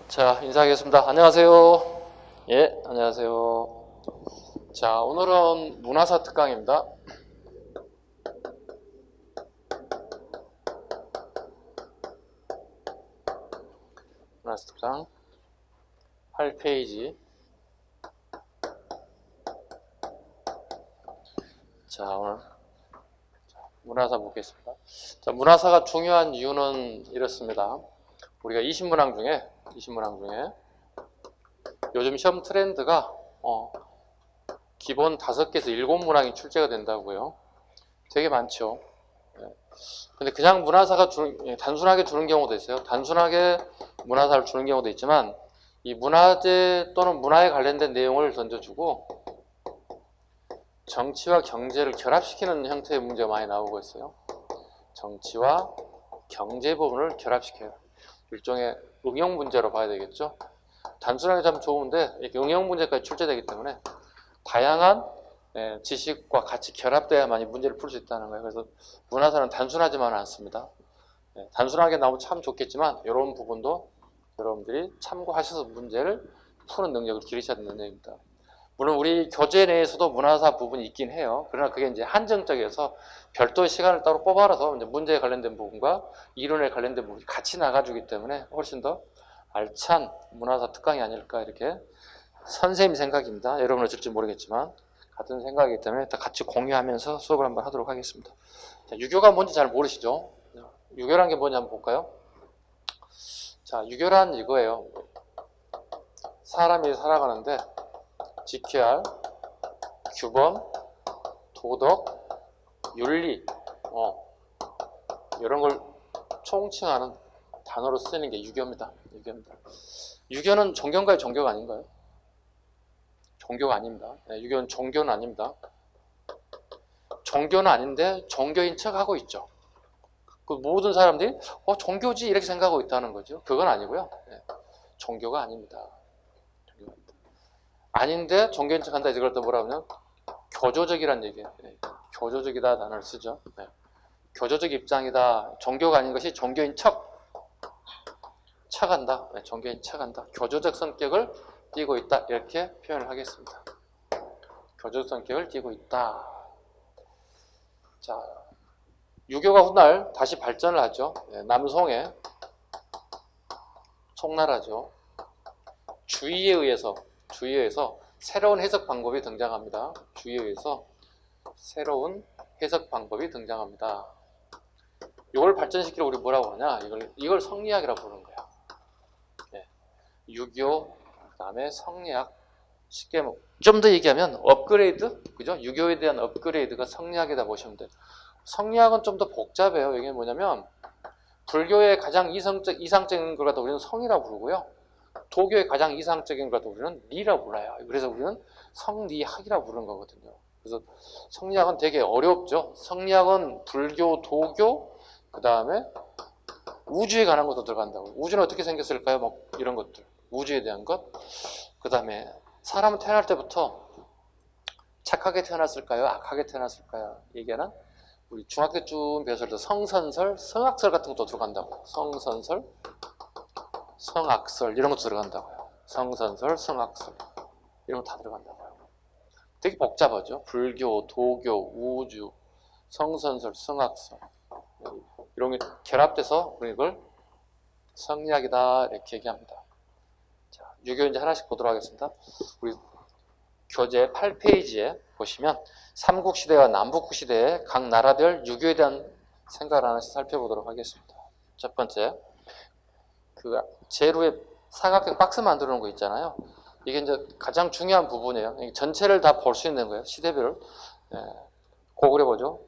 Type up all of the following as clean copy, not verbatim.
자, 인사하겠습니다. 안녕하세요. 예, 안녕하세요. 자, 오늘은 문화사 특강입니다. 문화사 특강 8페이지. 자, 오늘 문화사 보겠습니다. 자, 문화사가 중요한 이유는 이렇습니다. 우리가 20문항 중에 요즘 시험 트렌드가 기본 5개에서 7문항이 출제가 된다고요. 되게 많죠. 근데 그냥 문화사가 단순하게 주는 경우도 있어요. 단순하게 문화사를 주는 경우도 있지만 이 문화재 또는 문화에 관련된 내용을 던져주고 정치와 경제를 결합시키는 형태의 문제가 많이 나오고 있어요. 정치와 경제 부분을 결합시켜요. 일종의 응용 문제로 봐야 되겠죠. 단순하게 참 좋은데 이렇게 응용 문제까지 출제되기 때문에 다양한 지식과 같이 결합돼야만이 문제를 풀 수 있다는 거예요. 그래서 문화사는 단순하지만은 않습니다. 단순하게 나오면 참 좋겠지만 이런 부분도 여러분들이 참고하셔서 문제를 푸는 능력을 기르셔야 되는 내용입니다. 물론 우리 교재 내에서도 문화사 부분이 있긴 해요. 그러나 그게 이제 한정적이어서 별도의 시간을 따로 뽑아서 이제 문제에 관련된 부분과 이론에 관련된 부분이 같이 나가주기 때문에 훨씬 더 알찬 문화사 특강이 아닐까 이렇게 선생님 생각입니다. 여러분은 어쩔지 모르겠지만 같은 생각이기 때문에 다 같이 공유하면서 수업을 한번 하도록 하겠습니다. 자, 유교가 뭔지 잘 모르시죠? 유교란 게 뭔지 한번 볼까요? 자, 유교란 이거예요. 사람이 살아가는데 지켜야 할 규범, 도덕, 윤리 이런 걸 총칭하는 단어로 쓰는 게 유교입니다. 유교는 종교인가요? 종교가 아닌가요? 종교가 아닙니다. 유교는 종교는 아닙니다. 종교는 아닌데 종교인 척하고 있죠. 그 모든 사람들이 종교지 이렇게 생각하고 있다는 거죠. 그건 아니고요. 종교가 아닙니다. 아닌데 종교인 척한다. 이걸 또 뭐라 하면 교조적이란 얘기예요. 교조적이다 단어를 쓰죠. 교조적 입장이다. 종교가 아닌 것이 종교인 척한다. 종교인 척한다. 교조적 성격을 띠고 있다. 이렇게 표현을 하겠습니다. 교조적 성격을 띠고 있다. 자, 유교가 훗날 다시 발전을 하죠. 남송의 송나라죠. 주의에 의해서 새로운 해석 방법이 등장합니다. 주의에 의해서 새로운 해석 방법이 등장합니다. 이걸 발전시키려 우리 뭐라고 하냐? 이걸 성리학이라고 부르는 거야. 유교, 그 다음에 성리학. 쉽게 좀 더 얘기하면 업그레이드, 그죠? 유교에 대한 업그레이드가 성리학이다 보시면 돼요. 성리학은 좀 더 복잡해요. 이게 뭐냐면 불교의 가장 이상적인 걸 갖다 우리는 성이라고 부르고요. 도교의 가장 이상적인 걸 갖다 우리는 리라고 불러요. 그래서 우리는 성리학이라고 부르는 거거든요. 그래서 성리학은 되게 어렵죠. 성리학은 불교, 도교, 그 다음에 우주에 관한 것도 들어간다고요. 우주는 어떻게 생겼을까요? 뭐 이런 것들. 우주에 대한 것. 그 다음에 사람은 태어날 때부터 착하게 태어났을까요? 악하게 태어났을까요? 얘기하는 우리 중학교 쯤 배웠을 때 성선설, 성악설 같은 것도 들어간다고. 성선설, 성악설 이런 것도 들어간다고요. 성선설, 성악설 이런 거 다 들어간다고요. 되게 복잡하죠. 불교, 도교, 우주, 성선설, 성악설 이런 게 결합돼서 우리 이걸 성리학이다 이렇게 얘기합니다. 자, 유교 이제 하나씩 보도록 하겠습니다. 우리 교재 8페이지에 보시면 삼국시대와 남북시대의 각 나라별 유교에 대한 생각을 하나씩 살펴보도록 하겠습니다. 첫 번째, 그 제루에 사각형 박스 만들어 놓은 거 있잖아요. 이게 이제 가장 중요한 부분이에요. 전체를 다 볼 수 있는 거예요. 시대별을. 고구려 보죠.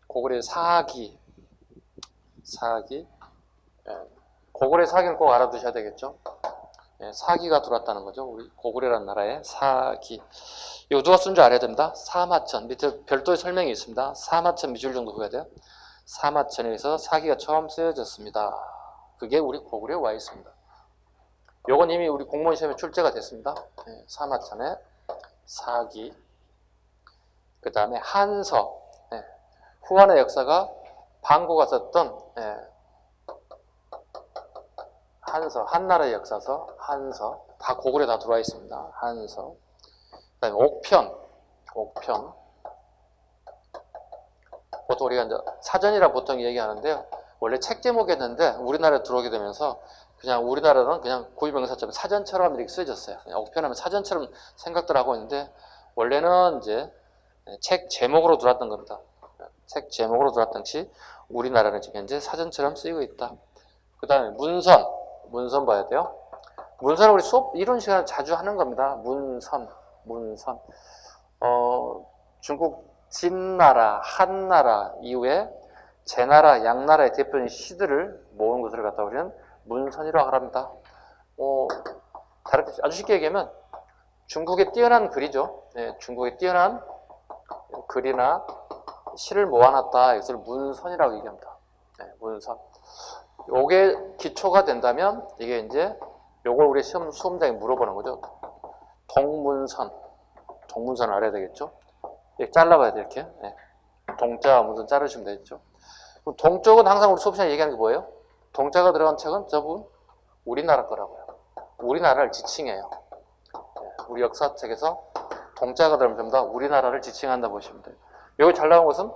고구려의 사기. 고구려의 사기는 꼭 알아두셔야 되겠죠. 사기가 들어왔다는 거죠. 우리 고구려라는 나라의 사기. 이거 누가 쓴 줄 알아야 됩니다. 사마천. 밑에 별도의 설명이 있습니다. 사마천 미줄 정도 보여야 돼요. 사마천에서 사기가 처음 쓰여졌습니다. 그게 우리 고구려에 와 있습니다. 요건 이미 우리 공무원 시험에 출제가 됐습니다. 사마천의 사기. 그 다음에 한서. 후한의 역사가 방고가 썼던 한서, 한나라의 역사서, 한서. 다 고글에 다 들어와 있습니다. 한서. 그다음에 옥편. 보통 우리가 이제 사전이라 보통 얘기하는데요. 원래 책 제목이었는데 우리나라에 들어오게 되면서 그냥 우리나라는 그냥 고유명사처럼 사전처럼 이렇게 쓰여졌어요. 옥편하면 사전처럼 생각들 하고 있는데 원래는 이제 책 제목으로 들어왔던 겁니다. 책 제목으로 들어왔던 시 우리나라는 지금 현재 사전처럼 쓰이고 있다. 그 다음에 문선 봐야 돼요. 문선은 우리 수업 이론 시간에 자주 하는 겁니다. 문선. 중국 진나라, 한나라 이후에 제나라, 양나라의 대표적인 시들을 모은 것을 갖다 우리는 문선이라고 합니다. 다르게 아주 쉽게 얘기하면 중국의 뛰어난 글이죠. 네, 중국의 뛰어난 글이나 시를 모아놨다. 이것을 문선이라고 얘기합니다. 네, 문선. 요게 기초가 된다면 이게 이제 요걸 우리 수험장에 물어보는 거죠. 동문선을 알아야 되겠죠. 이렇게 잘라봐야 돼 이렇게. 네. 동자와 문선 자르시면 되겠죠. 그럼 동쪽은 항상 우리 수업 시간에 얘기하는 게 뭐예요? 동자가 들어간 책은 저 부분 우리나라 거라고요. 우리나라를 지칭해요. 네. 우리 역사책에서 동자가 들어가면 전부 다 우리나라를 지칭한다 보시면 돼요. 여기 잘 나온 것은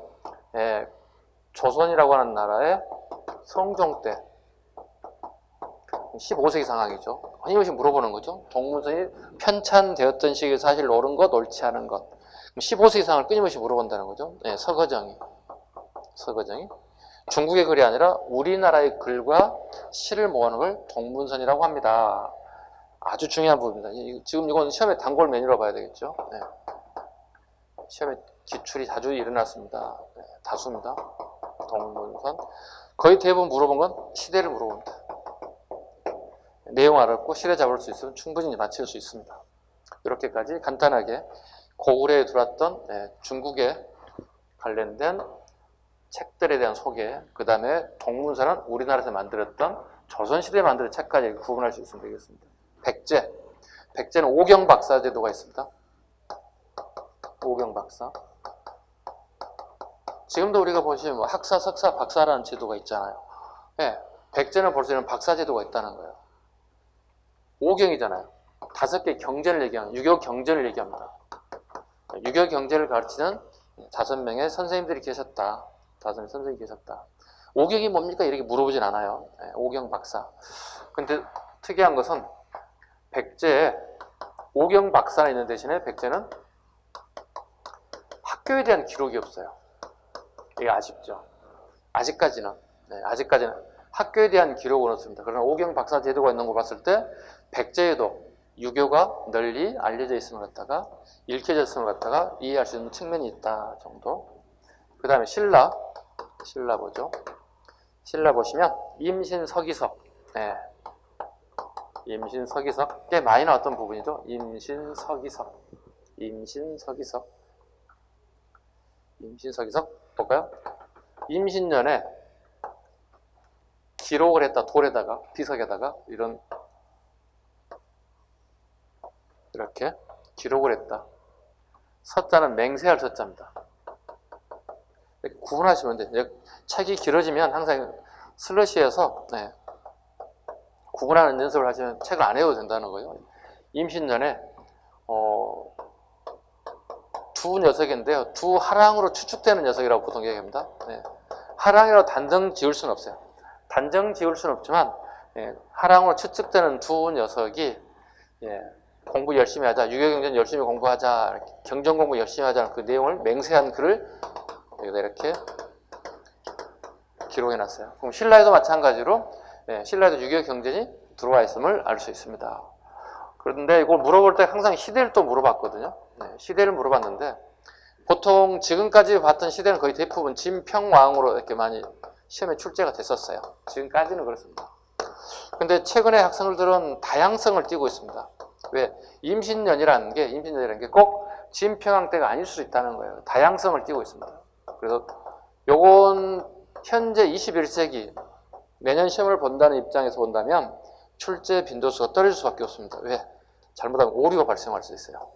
조선이라고 하는 나라의 성종 때 15세기 상황이죠. 끊임없이 물어보는 거죠. 동문선이 편찬되었던 시기에 사실 옳은 것, 옳지 않은 것. 15세기 상황을 끊임없이 물어본다는 거죠. 네, 서거정이. 중국의 글이 아니라 우리나라의 글과 시를 모으는 걸 동문선이라고 합니다. 아주 중요한 부분입니다. 지금 이건 시험에 단골 메뉴로 봐야 되겠죠. 네. 시험에 기출이 자주 일어났습니다. 네, 다수입니다. 동문선. 거의 대부분 물어본 건 시대를 물어봅니다. 내용 알았고 시대 잡을 수 있으면 충분히 맞힐 수 있습니다. 이렇게까지 간단하게 고구려에 들어왔던 중국에 관련된 책들에 대한 소개, 그 다음에 동문선은 우리나라에서 만들었던 조선시대에 만든 책까지 구분할 수 있으면 되겠습니다. 백제는 오경박사 제도가 있습니다. 오경박사. 지금도 우리가 보시면 학사, 석사, 박사라는 제도가 있잖아요. 네, 백제는 볼 수 있는 박사 제도가 있다는 거예요. 오경이잖아요. 5개 경제를 얘기하는, 유교 경제를 얘기합니다. 유교 경제를 가르치는 5명의 선생님들이 계셨다. 5명의 선생님이 계셨다. 오경이 뭡니까? 이렇게 물어보진 않아요. 네, 오경 박사. 근데 특이한 것은 백제에 오경 박사가 있는 대신에 백제는 학교에 대한 기록이 없어요. 이게 아쉽죠. 아직까지는. 네, 아직까지는 학교에 대한 기록은 없습니다. 그러나 오경 박사 제도가 있는 걸 봤을 때 백제에도 유교가 널리 알려져 있음을 갖다가 읽혀져 있음을 갖다가 이해할 수 있는 측면이 있다 정도. 그 다음에 신라 보죠. 신라 보시면 임신서기석. 네. 임신서기석 꽤 많이 나왔던 부분이죠. 임신서기석 볼까요? 임신년에 기록을 했다. 돌에다가 비석에다가 이렇게 기록을 했다. 서자는 맹세할 서자입니다. 이렇게 구분하시면 돼요. 책이 길어지면 항상 슬러시에서 구분하는 연습을 하시면 책을 안 해도 된다는 거예요. 임신년에 두 녀석인데요. 두 하랑으로 추측되는 녀석이라고 보통 얘기합니다. 하랑이라고 단정 지을 수는 없어요. 단정 지을 수는 없지만 하랑으로 추측되는 두 녀석이 공부 열심히 하자, 유교경전 열심히 공부하자, 경전 공부 열심히 하자는 그 내용을 맹세한 글을 여기다 이렇게 기록해놨어요. 그럼 신라에도 마찬가지로 신라에도 유교경전이 들어와 있음을 알 수 있습니다. 그런데 이걸 물어볼 때 항상 시대를 또 물어봤거든요. 시대를 물어봤는데 보통 지금까지 봤던 시대는 거의 대부분 진평왕으로 이렇게 많이 시험에 출제가 됐었어요. 지금까지는 그렇습니다. 근데 최근에 학생들은 다양성을 띠고 있습니다. 왜? 임신년이라는 게 꼭 진평왕 때가 아닐 수도 있다는 거예요. 다양성을 띠고 있습니다. 그래서 요건 현재 21세기 내년 시험을 본다는 입장에서 본다면 출제 빈도수가 떨어질 수밖에 없습니다. 왜? 잘못하면 오류가 발생할 수 있어요.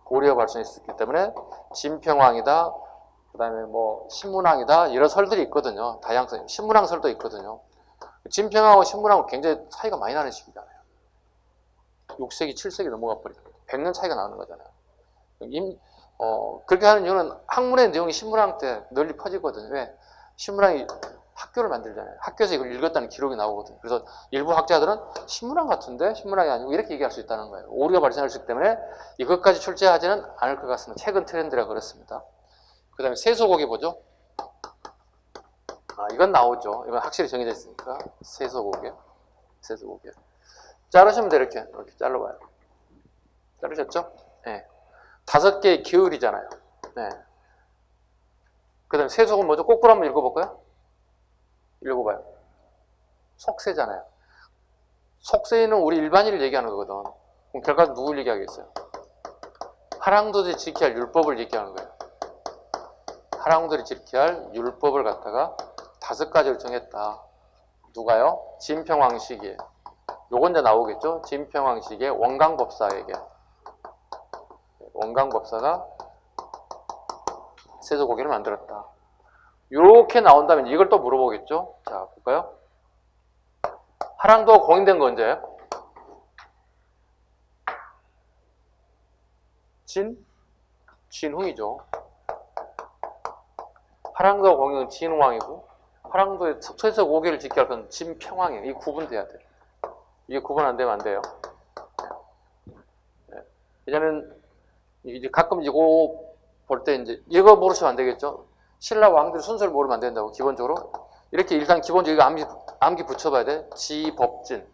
오류가 발생할 수 있기 때문에 진평왕이다, 그 다음에 뭐 신문왕이다, 이런 설들이 있거든요. 다양성, 신문왕설도 있거든요. 진평하고 신문하고 굉장히 차이가 많이 나는 시기잖아요. 6세기, 7세기 넘어가 버리니까 100년 차이가 나는 거잖아요. 그렇게 하는 이유는 학문의 내용이 신문학 때 널리 퍼지거든요. 왜? 신문학이 학교를 만들잖아요. 학교에서 이걸 읽었다는 기록이 나오거든요. 그래서 일부 학자들은 신문학 같은데 신문학이 아니고 이렇게 얘기할 수 있다는 거예요. 오류가 발생할 수 있기 때문에 이것까지 출제하지는 않을 것 같습니다. 최근 트렌드라 그렇습니다. 그 다음에 세소고기 보죠. 이건 나오죠. 이건 확실히 정해져 있으니까 세소고기. 자르시면 돼요. 이렇게 잘라봐요. 자르셨죠? 네. 5개의 기울이잖아요. 네. 그 다음에 세속은 뭐죠? 거꾸로 한번 읽어볼까요? 읽어봐요. 속세잖아요. 속세는 우리 일반인을 얘기하는 거거든. 그럼 결과는 누굴 얘기하겠어요? 하랑도들이 지켜야 할 율법을 얘기하는 거예요. 하랑도들이 지켜야 할 율법을 갖다가 5가지를 정했다. 누가요? 진평왕식이에요. 요건 이제 나오겠죠? 진평왕식의 원광법사에게. 원광법사가 세소고기를 만들었다. 이렇게 나온다면 이걸 또 물어보겠죠? 자, 볼까요? 하랑도가 공인된 건 언제예요? 진흥이죠. 하랑도가 공인은 진흥왕이고 하랑도의 세소고기를 지켜야 할 건 진평왕이에요. 이 구분돼야 돼요. 이게 구분 안 되면 안 돼요. 네. 왜냐면 이제 가끔 이거 볼 때 이제 이거 모르시면 안 되겠죠. 신라 왕들 순서를 모르면 안 된다고. 기본적으로 이렇게 일단 기본적으로 암기 붙여봐야 돼. 지법진,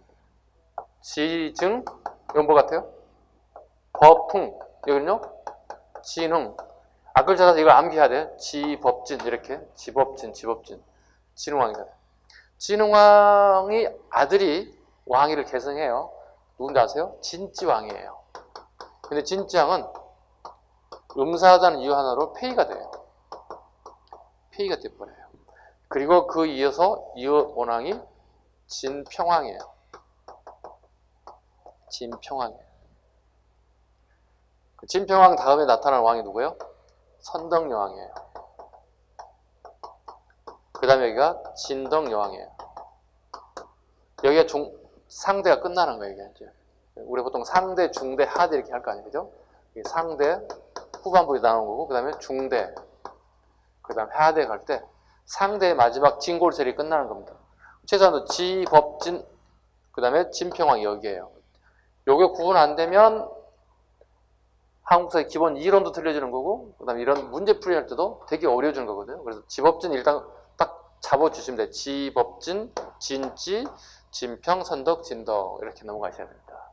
지증, 이건 뭐 같아요? 법풍, 이건요? 진흥. 앞글 찾아서 이걸 암기해야 돼. 지법진 이렇게 지법진, 진흥왕이잖아요. 진흥왕이 아들이 왕위를 계승해요. 누군지 아세요? 진지왕이에요. 근데 진지왕은 음사하다는 이유 하나로 폐위가 돼요. 폐위가 돼버려요. 그리고 그 이어서 원왕이 진평왕이에요. 진평왕이에요. 그 진평왕 다음에 나타나는 왕이 누구예요? 선덕여왕이에요. 그 다음에 여기가 진덕여왕이에요. 여기가 상대가 끝나는 거예요. 이게. 우리 보통 상대, 중대, 하대 이렇게 할 거 아니에요. 그죠? 상대, 후반부에 나오는 거고, 그 다음에 중대, 그 다음에 하대 갈 때 상대의 마지막 진골셀이 끝나는 겁니다. 최소한 지법진, 그 다음에 진평왕이 여기에요. 요게 구분 안 되면 한국사의 기본 이론도 틀려지는 거고, 그 다음에 이런 문제 풀이할 때도 되게 어려워지는 거거든요. 그래서 지법진 일단 딱 잡아주시면 돼요. 지법진, 진지, 진평, 선덕, 진덕 이렇게 넘어가셔야 됩니다.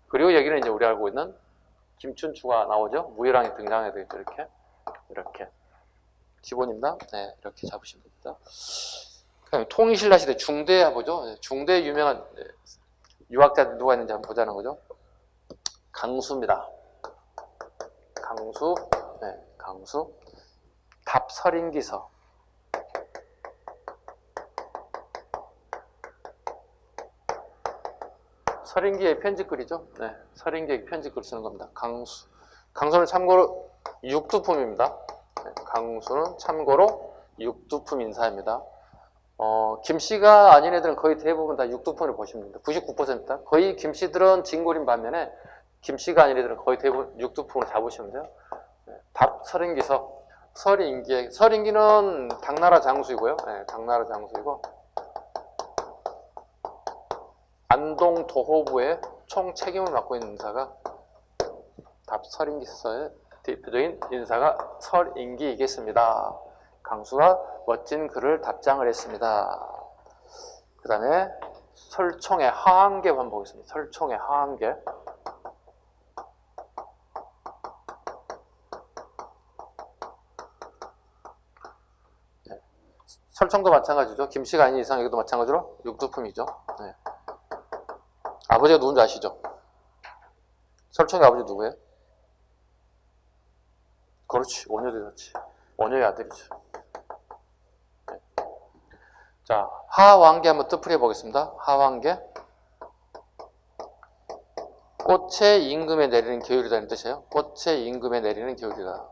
그리고 여기는 이제 우리 알고 있는 김춘추가 나오죠. 무열왕이 등장해야 되겠죠. 이렇게 기본입니다. 네, 이렇게 잡으시면 됩니다. 그다음에 통일신라 시대 중대 보죠. 중대 유명한 유학자 누가 있는지 한번 보자는 거죠. 강수입니다. 강수. 답설인기서. 설인기의 편집글이죠. 네, 설인기의 편집글 쓰는 겁니다. 강수는 참고로 육두품입니다. 네, 강수는 참고로 육두품 인사입니다. 김씨가 아닌 애들은 거의 대부분 다 육두품을 보시면 됩니다. 99%입니다. 거의 김씨들은 진골인 반면에 김씨가 아닌 애들은 거의 대부분 육두품으로 잡으시면 돼요. 네, 답 설인기서. 설인기는 당나라 장수이고요. 네, 당나라 장수이고 안동 도호부의 총 책임을 맡고 있는 인사가 답설인기서의 대표적인 인사가 설인기이겠습니다. 강수가 멋진 글을 답장을 했습니다. 그 다음에 설총의 하한계 한번 보겠습니다. 설총의 하한계. 네. 설총도 마찬가지죠. 김씨가 아닌 이상 여기도 마찬가지로 육두품이죠. 네. 아버지가 누군지 아시죠? 설총의 아버지 누구예요? 그렇지, 원효대사치. 원효의 아들이죠. 네. 자, 하왕계 한번 뜻풀이 해보겠습니다. 하왕계. 꽃의 임금에 내리는 겨울이라는 뜻이에요. 꽃의 임금에 내리는 겨울이다.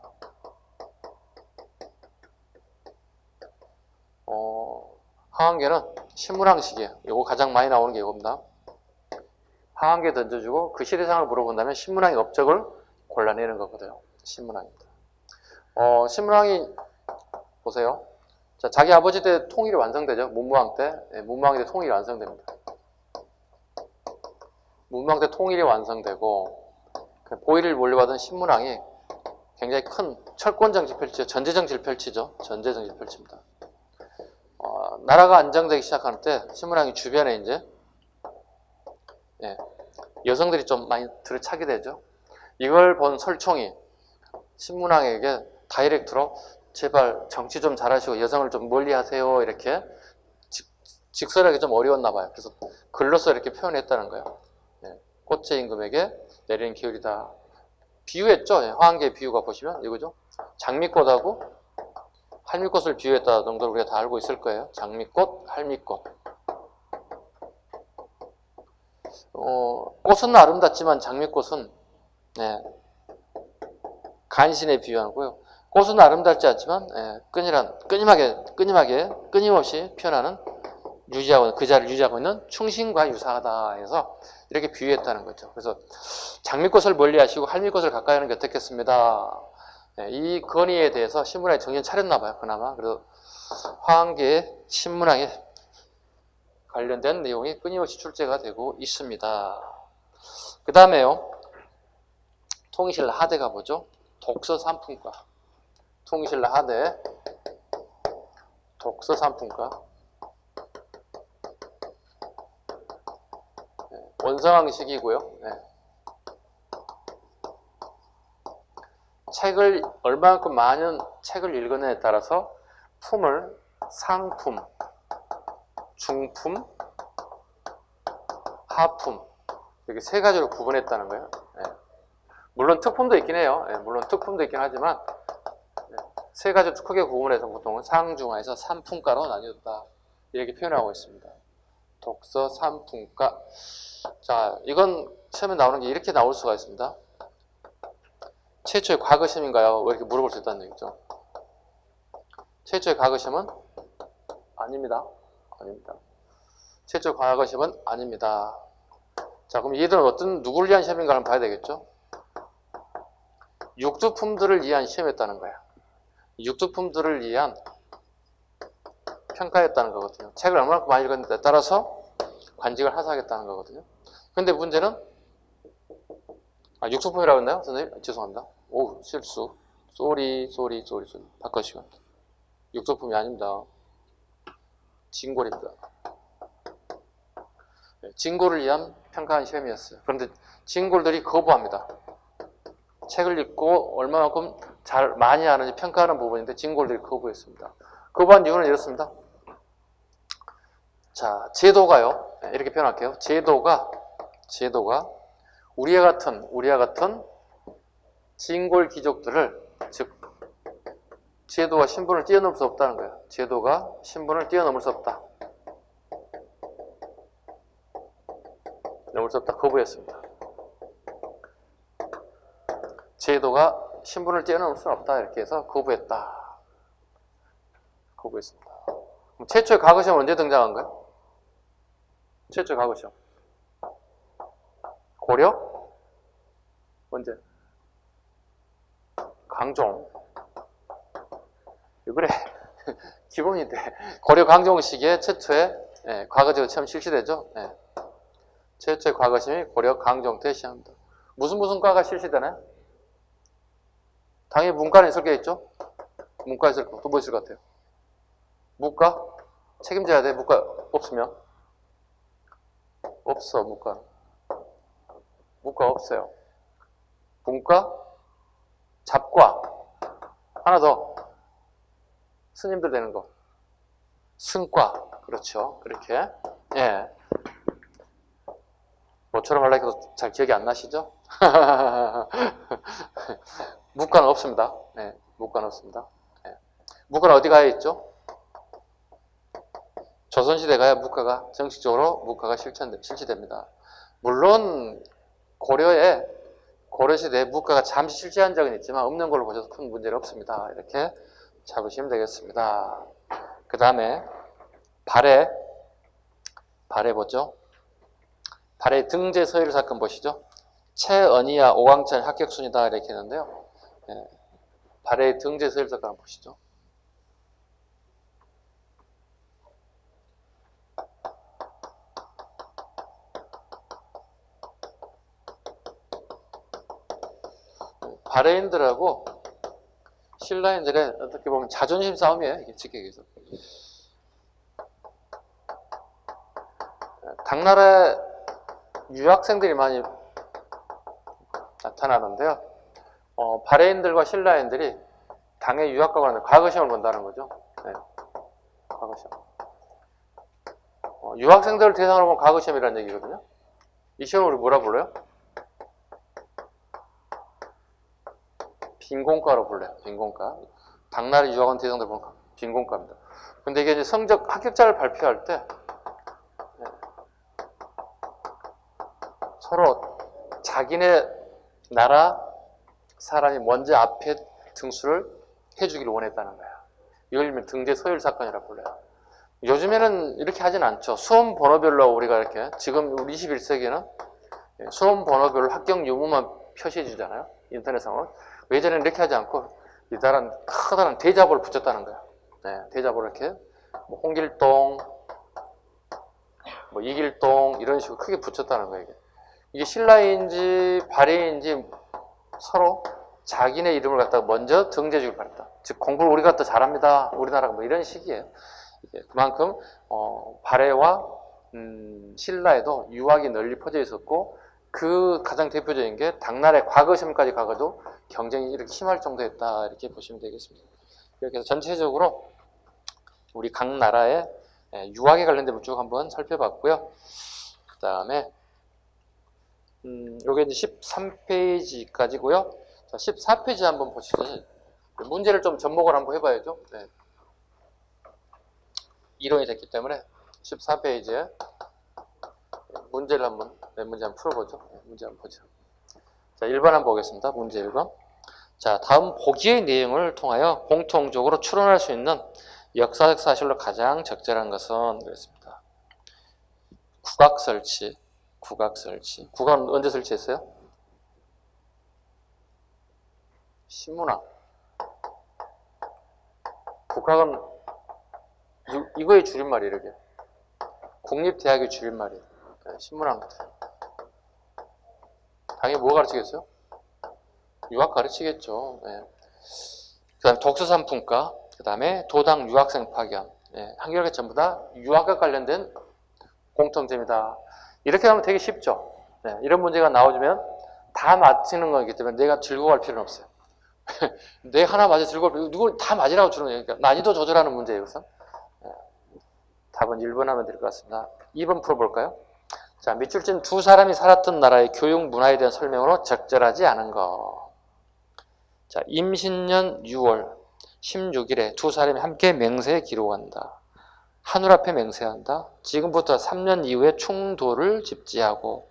하왕계는 신문항식이에요. 이거 가장 많이 나오는 게 이겁니다. 항한개 던져주고 그 시대상을 물어본다면 신문항의 업적을 골라내는 거거든요. 신문항입니다. 신문항이 보세요. 자, 자기 아버지 때 통일이 완성되죠. 문무왕 때. 문무왕 때 통일이 완성됩니다. 문무왕 때 통일이 완성되고 보위를 물려받은 신문왕이 굉장히 큰 철권정치 펼치죠. 전제정치를 펼치죠. 전제정치를 펼칩니다. 나라가 안정되기 시작하는 때 신문왕이 주변에 이제 여성들이 좀 많이 들어차게 되죠. 이걸 본 설총이 신문왕에게 다이렉트로 제발 정치 좀 잘하시고 여성을 좀 멀리 하세요. 이렇게 직설하기 좀 어려웠나 봐요. 그래서 글로써 이렇게 표현했다는 거예요. 꽃의 임금에게 내리는 기울이다. 비유했죠. 화한개의 비유가 보시면 이거죠. 장미꽃하고 할미꽃을 비유했다 정도로 우리가 다 알고 있을 거예요. 장미꽃, 할미꽃. 꽃은 아름답지만 장미꽃은 간신에 비유하고요. 꽃은 아름답지 않지만 끊임없이 피어나는 유지하고 그 자리를 유지하고 있는 충신과 유사하다 해서 이렇게 비유했다는 거죠. 그래서 장미꽃을 멀리하시고 할미꽃을 가까이 하는 게 어떻겠습니다. 이 건의에 대해서 신문왕이 정신 차렸나 봐요. 그나마. 그래서 화한계의 신문왕에 관련된 내용이 끊임없이 출제가 되고 있습니다. 그 다음에요. 통일신라 하대가 뭐죠? 독서삼품과. 통일신라 하대 독서삼품과. 원성항식이고요. 책을 얼마만큼 많은 책을 읽었느냐에 따라서 품을 상품, 중품, 하품 이렇게 세 가지로 구분했다는 거예요. 물론 특품도 있긴 해요. 물론 특품도 있긴 하지만 세 가지로 크게 구분해서 보통은 상중하에서 삼품가로 나뉘었다 이렇게 표현하고 있습니다. 독서 삼품가. 자, 이건 시험에 나오는 게 이렇게 나올 수가 있습니다. 최초의 과거시험인가요? 왜 이렇게 물어볼 수 있다는 얘기죠. 최초의 과거시험은 아닙니다. 아닙니다. 최초의 과거시험은 아닙니다. 자, 그럼 얘들은 누구를 위한 시험인가 한번 봐야 되겠죠. 육두품들을 위한 시험이었다는 거야. 육두품들을 위한 평가였다는 거거든요. 책을 얼마나 많이 읽었는지에 따라서 관직을 하사하겠다는 거거든요. 근데 문제는 육두품이라고 했나요? 선생님? 죄송합니다. 오, 실수. 쏘리. 바꿔시간. 육두품이 아닙니다. 진골입니다. 진골을 위한 평가한 시험이었어요. 그런데 진골들이 거부합니다. 책을 읽고 얼마만큼 많이 아는지 평가하는 부분인데 진골들이 거부했습니다. 거부한 이유는 이렇습니다. 자, 제도가요. 이렇게 표현할게요. 제도가 우리와 같은 진골 귀족들을, 즉 제도가 신분을 뛰어넘을 수 없다는 거예요. 제도가 신분을 뛰어넘을 수 없다. 넘을 수 없다. 거부했습니다. 제도가 신분을 뛰어넘을 수는 없다. 이렇게 해서 거부했다. 거부했습니다. 그럼 최초의 과거시험 언제 등장한 거예요? 최초의 과거시험. 고려? 언제? 강종. 왜 그래? 기본인데. 고려 강종 시기에 최초의 과거제도 시험 실시되죠? 최초의 과거시험이 고려 강종 때 시험입니다. 무슨 과가 실시되나요? 당연히 문과는 있을 게 있죠? 문과 있을 거. 또 뭐 있을 것 같아요? 문과? 책임져야 돼. 문과 없으면? 없어, 문과. 문과 없어요. 문과? 잡과. 하나 더. 스님들 되는 거. 승과. 그렇죠. 그렇게. 뭐처럼 하려고 해도 잘 기억이 안 나시죠? 문과는 없습니다. 문과는 없습니다. 문과는 어디 가야 있죠? 조선시대 가야 문과가, 정식적으로 문과가 실시됩니다. 물론, 고려시대에 문과가 잠시 실시한 적은 있지만, 없는 걸로 보셔서 큰 문제는 없습니다. 이렇게 잡으시면 되겠습니다. 그 다음에, 발해 발해 보죠. 발해 등재 서열 사건 보시죠. 최은희와 오광천 합격 순이다 이렇게 했는데요. 예, 발해 등재 서열 사건 한번 보시죠. 발해인들하고 신라인들의 어떻게 보면 자존심 싸움이에요. 이게 직계에서. 당나라에 유학생들이 많이 나타나는데요. 발해인들과 신라인들이 당에 유학 가고 과거시험을 본다는 거죠. 네. 과거시험. 유학생들을 대상으로 본 과거시험이라는 얘기거든요. 이 시험을 우리 뭐라 불러요? 빈곤과로 불러요. 빈곤과. 당나라 유학원 대상들 보면 빈곤과입니다. 근데 이게 이제 성적 합격자를 발표할 때 서로 자기네 나라 사람이 먼저 앞에 등수를 해주기를 원했다는 거야. 이걸 일명 등재 서열 사건이라고 불러요. 요즘에는 이렇게 하진 않죠. 수험 번호별로 우리가 이렇게 지금 우리 21세기에는 수험 번호별로 합격 유무만 표시해 주잖아요. 인터넷상으로. 예전에는 이렇게 하지 않고 이달은 커다란 대자보를 붙였다는 거야. 네, 대자보를 이렇게 뭐 홍길동, 뭐 이길동 이런 식으로 크게 붙였다는 거예요. 이게 신라인지 발해인지 서로 자기네 이름을 갖다가 먼저 등재해주길 바랬다. 즉 공부를 우리가 더 잘합니다. 우리나라가 뭐 이런 식이에요. 그만큼 발해와 신라에도 유학이 널리 퍼져 있었고 그 가장 대표적인 게 당나라의 과거시험까지 가가도 경쟁이 이렇게 심할 정도였다 이렇게 보시면 되겠습니다. 이렇게 해서 전체적으로 우리 각 나라의 유학에 관련된 쭉 한번 살펴봤고요. 그 다음에 요게 이제 13페이지까지고요. 자, 14페이지 한번 보시죠. 문제를 좀 접목을 한번 해봐야죠. 네. 이론이 됐기 때문에 14페이지에 문제를 한번 풀어보죠. 문제 한번 보죠. 자, 1번 한번 보겠습니다. 문제 1번. 자, 다음 보기의 내용을 통하여 공통적으로 추론할 수 있는 역사적 사실로 가장 적절한 것은 그랬습니다. 국악 설치. 국악은 언제 설치했어요? 신문학. 국악은 이거의 줄임말이 이렇게. 국립대학의 줄임말이에요. 신문학. 당연히 뭐 가르치겠어요? 유학 가르치겠죠. 네. 그 다음에 독서상품과, 그 다음에 도당 유학생 파견. 네. 한결같이 전부 다 유학과 관련된 공통점이다. 이렇게 하면 되게 쉽죠. 네. 이런 문제가 나와주면 다 맞히는 거기 때문에 내가 즐거워할 필요는 없어요. 내 하나 맞아 즐거울 필요, 누굴 다 맞으라고 주는 거예요. 그러니까 난이도 조절하는 문제예요. 그래서 답은 1번 하면 될 것 같습니다. 2번 풀어볼까요? 자, 밑줄 친 두 사람이 살았던 나라의 교육 문화에 대한 설명으로 적절하지 않은 거. 자, 임신년 6월 16일에 두 사람이 함께 맹세에 기록한다. 하늘 앞에 맹세한다. 지금부터 3년 이후에 충돌을 집지하고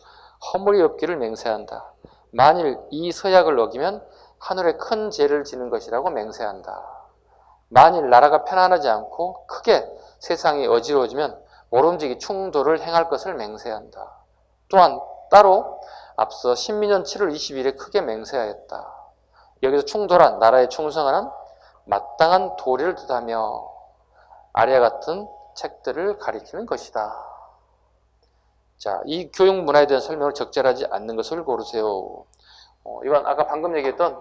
허물이 없기를 맹세한다. 만일 이 서약을 어기면 하늘에 큰 죄를 지는 것이라고 맹세한다. 만일 나라가 편안하지 않고 크게 세상이 어지러워지면 모름지기 충돌을 행할 것을 맹세한다. 또한 따로 앞서 신민년 7월 20일에 크게 맹세하였다. 여기서 충돌한 나라에 충성하는 마땅한 도리를 뜻하며 아래와 같은 책들을 가리키는 것이다. 자, 이 교육 문화에 대한 설명을 적절하지 않는 것을 고르세요. 이건 아까 방금 얘기했던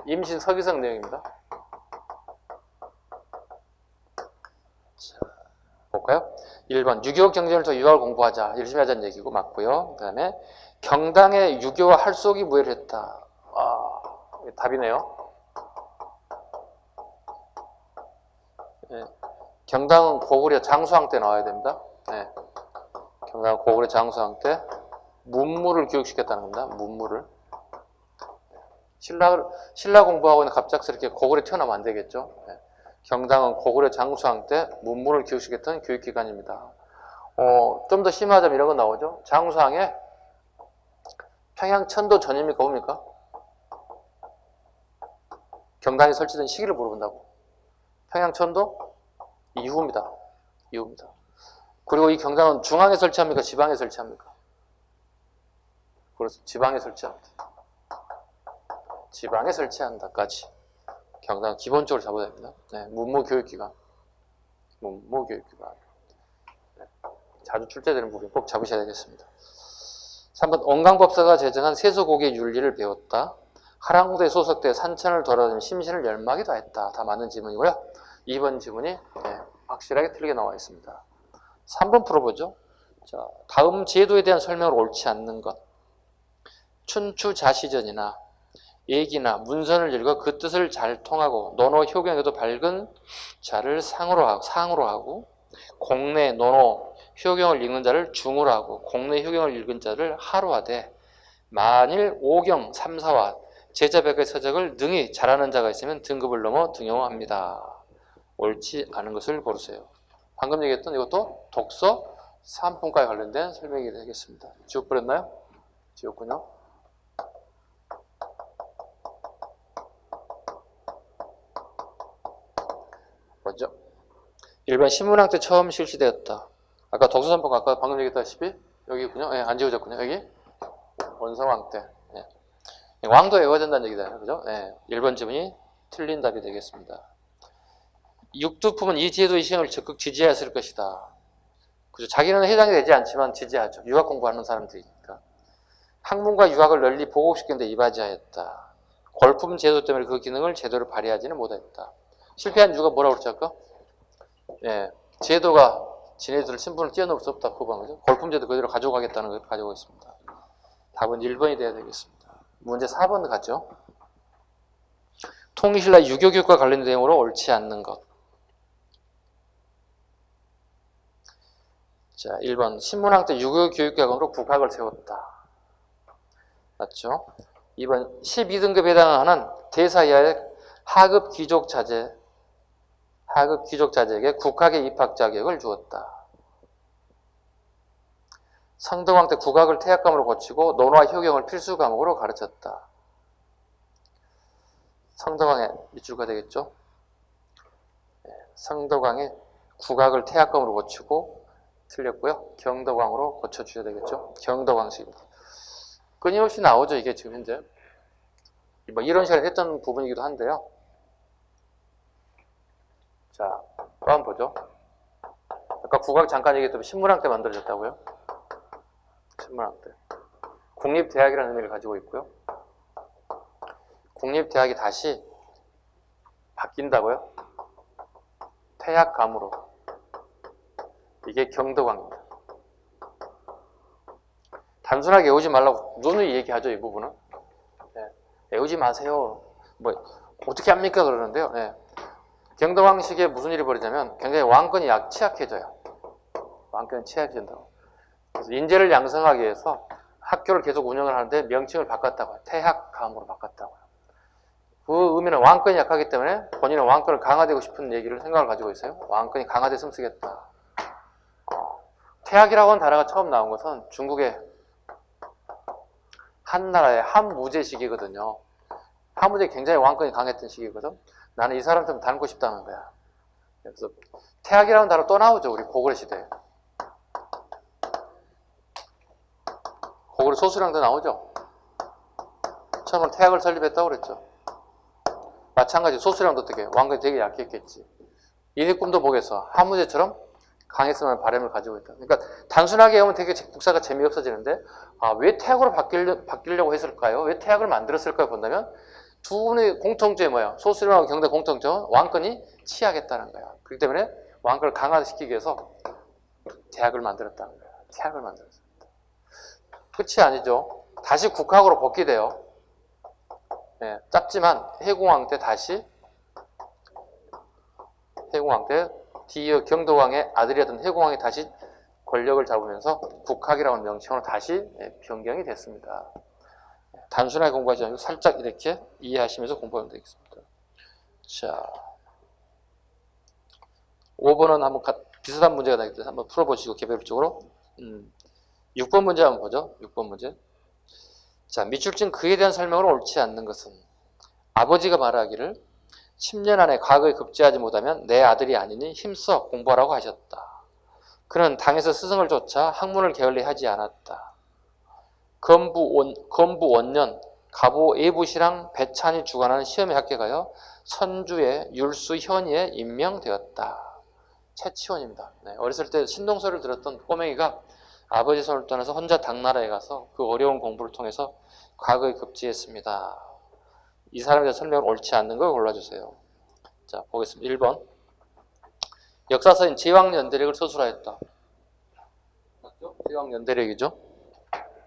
임신 서기성 내용입니다. 자, 볼까요? 1번 유교 경전을 더 유학을 공부하자. 열심히 하자는 얘기고 맞고요. 그 다음에 경당의 유교와 할속이 무예를 했다. 답이네요. 네. 경당은 고구려 장수왕 때 나와야 됩니다. 네. 경당은 고구려 장수왕 때 문무를 교육시켰다는 겁니다. 문무를. 신라 공부하고 있는 갑작스럽게 고구려 태어나면 안 되겠죠. 네. 경당은 고구려 장수왕 때 문무를 교육시켰던 교육기관입니다. 좀 더 심하자면 이런 거 나오죠. 장수왕에 평양 천도 전입니까 뭡니까? 경당이 설치된 시기를 물어본다고. 평양 천도 이후입니다. 이후입니다. 그리고 이 경당은 중앙에 설치합니까? 지방에 설치합니까? 그래서 지방에 설치합니다. 지방에 설치한다까지. 경당은 기본적으로 잡아야 됩니다. 네, 문무교육기관. 문무교육기관. 네, 자주 출제되는 부분 꼭 잡으셔야 되겠습니다. 3번 원광법사가 제정한 세소고기의 윤리를 배웠다. 하랑도에 소속돼 산천을 돌아다니며 심신을 열마기도 했다. 다 맞는 지문이고요. 2번 지문이 확실하게 틀리게 나와 있습니다. 3번 풀어보죠. 자, 다음 제도에 대한 설명을 옳지 않는 것. 춘추자시전이나 얘기나 문선을 읽어 그 뜻을 잘 통하고 논어 효경에도 밝은 자를 상으로 하고 공내 논어 효경을 읽는 자를 중으로 하고 공내 효경을 읽은 자를 하로 하되 만일 오경 3사와 제자백의 서적을 능히 잘하는 자가 있으면 등급을 넘어 등용합니다. 옳지 않은 것을 고르세요. 방금 얘기했던 이것도 독서 3분과에 관련된 설명이 되겠습니다. 지워버렸나요? 지웠군요. 먼저 1번 신문학 때 처음 실시되었다. 아까 독서 3분 아까 방금 얘기했다시피 여기군요. 예, 안 지워졌군요. 여기 원성왕 때. 예. 왕도 외워야 된다는 얘기잖아요. 그죠? 예. 1번 지문이 틀린 답이 되겠습니다. 육두품은 이 제도의 시행을 적극 지지했을 것이다. 그죠? 자기는 해당이 되지 않지만 지지하죠. 유학 공부하는 사람들이니까. 학문과 유학을 널리 보급시키는데 이바지하였다. 골품 제도 때문에 그 기능을 제대로 발휘하지는 못했다. 실패한 이유가 뭐라고 그랬죠 아까? 예, 제도가 지네들 신분을 뛰어넘을 수 없다. 그거 거죠. 골품 제도 그대로 가져가겠다는 걸 가지고 있습니다. 답은 1번이 돼야 되겠습니다. 문제 4번 가죠. 통일신라 유교교육과 관련된 내용으로 옳지 않는 것. 자, 1번 신문학 때 유교교육학원으로 국학을 세웠다. 맞죠? 2번 12등급에 해당하는 대사 이하의 하급 귀족 자제에게 국학의 입학 자격을 주었다. 성덕왕 때 국학을 태학과목으로 고치고 논어와 효경을 필수 과목으로 가르쳤다. 성덕왕의 밑줄가 되겠죠? 성덕왕이 국학을 태학과목으로 고치고 틀렸고요. 경덕왕으로 고쳐주셔야 되겠죠? 경덕왕식입니다. 끊임없이 나오죠. 이게 지금 현재. 뭐 이런 시간에 했던 부분이기도 한데요. 자, 또 한번 보죠. 아까 국학 잠깐 얘기했던 신문학 때 만들어졌다고요? 신문학 때. 국립대학이라는 의미를 가지고 있고요. 국립대학이 다시 바뀐다고요? 태학감으로. 이게 경덕왕입니다. 단순하게 외우지 말라고 누누이 얘기하죠, 이 부분은. 네. 외우지 마세요. 뭐 어떻게 합니까? 그러는데요. 네. 경덕왕식에 무슨 일이 벌어지냐면 굉장히 왕권이 취약해져요. 왕권이 취약해진다고. 그래서 인재를 양성하기 위해서 학교를 계속 운영을 하는데 명칭을 바꿨다고요. 태학감으로 바꿨다고요. 그 의미는 왕권이 약하기 때문에 본인은 왕권을 강화되고 싶은 얘기를 생각을 가지고 있어요. 왕권이 강화됐으면 쓰겠다. 태학이라고 하는 단어가 처음 나온 것은 중국의 한나라의 한무제 시기거든요. 한무제 굉장히 왕권이 강했던 시기거든. 나는 이 사람처럼 닮고 싶다는 거야. 그래서 태학이라는 단어 또 나오죠. 우리 고구려 시대에. 고구려 소수령도 나오죠. 처음으로 태학을 설립했다고 그랬죠. 마찬가지 소수령도 어떻게 왕권이 되게 약했겠지. 이네 꿈도 보겠어. 한무제처럼 강했으면 바람을 가지고 있다. 그러니까 단순하게 하면 되게 국사가 재미없어지는데 왜 태학으로 바뀌려고 했을까요? 왜 태학을 만들었을까요? 본다면 두 분의 공통점이 뭐예요? 소수령하고 경대 공통점은 왕권이 취약했다는 거예요. 그렇기 때문에 왕권을 강화시키기 위해서 태학을 만들었다는 거예요. 태학을 만들었습니다. 끝이 아니죠. 다시 국학으로 복귀돼요. 네, 짧지만 해공왕 때 다시 해공왕 때 뒤이어 경덕왕의 아들이었던 해공왕이 다시 권력을 잡으면서 국학이라는 명칭으로 다시 변경이 됐습니다. 단순하게 공부하지 않고 살짝 이렇게 이해하시면서 공부하면 되겠습니다. 자, 5번은 한번 비슷한 문제가 나기 때문에 한번 풀어보시고 개별적으로 6번 문제 한번 보죠. 6번 문제. 자, 밑줄진 그에 대한 설명을 옳지 않는 것은 아버지가 말하기를 10년 안에 과거에 급제하지 못하면 내 아들이 아니니 힘써 공부하라고 하셨다. 그는 당에서 스승을 쫓아 학문을 게을리하지 않았다. 건부 원년 가보 예부시랑 배찬이 주관하는 시험에 합격하여 선주의 율수 현의에 임명되었다. 최치원입니다. 네, 어렸을 때 신동서를 들었던 꼬맹이가 아버지 손을 떠나서 혼자 당나라에 가서 그 어려운 공부를 통해서 과거에 급제했습니다. 이 사람에 대한 설명은 옳지 않는 걸 골라주세요. 자, 보겠습니다. 1번. 역사서인 제왕연대력을 서술하였다. 맞죠? 제왕연대력이죠.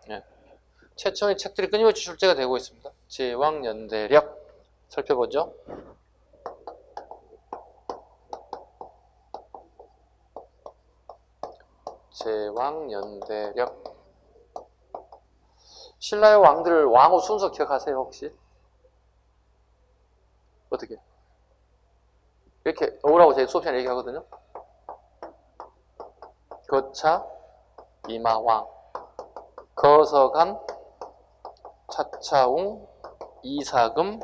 네. 최초의 책들이 끊임없이 출제가 되고 있습니다. 제왕연대력 살펴보죠. 제왕연대력. 신라의 왕들 왕후 순서 기억하세요 혹시? 어떻게? 이렇게 오라고 제 수업 시간에 얘기하거든요. 거차, 이마왕, 거서간, 차차웅, 이사금,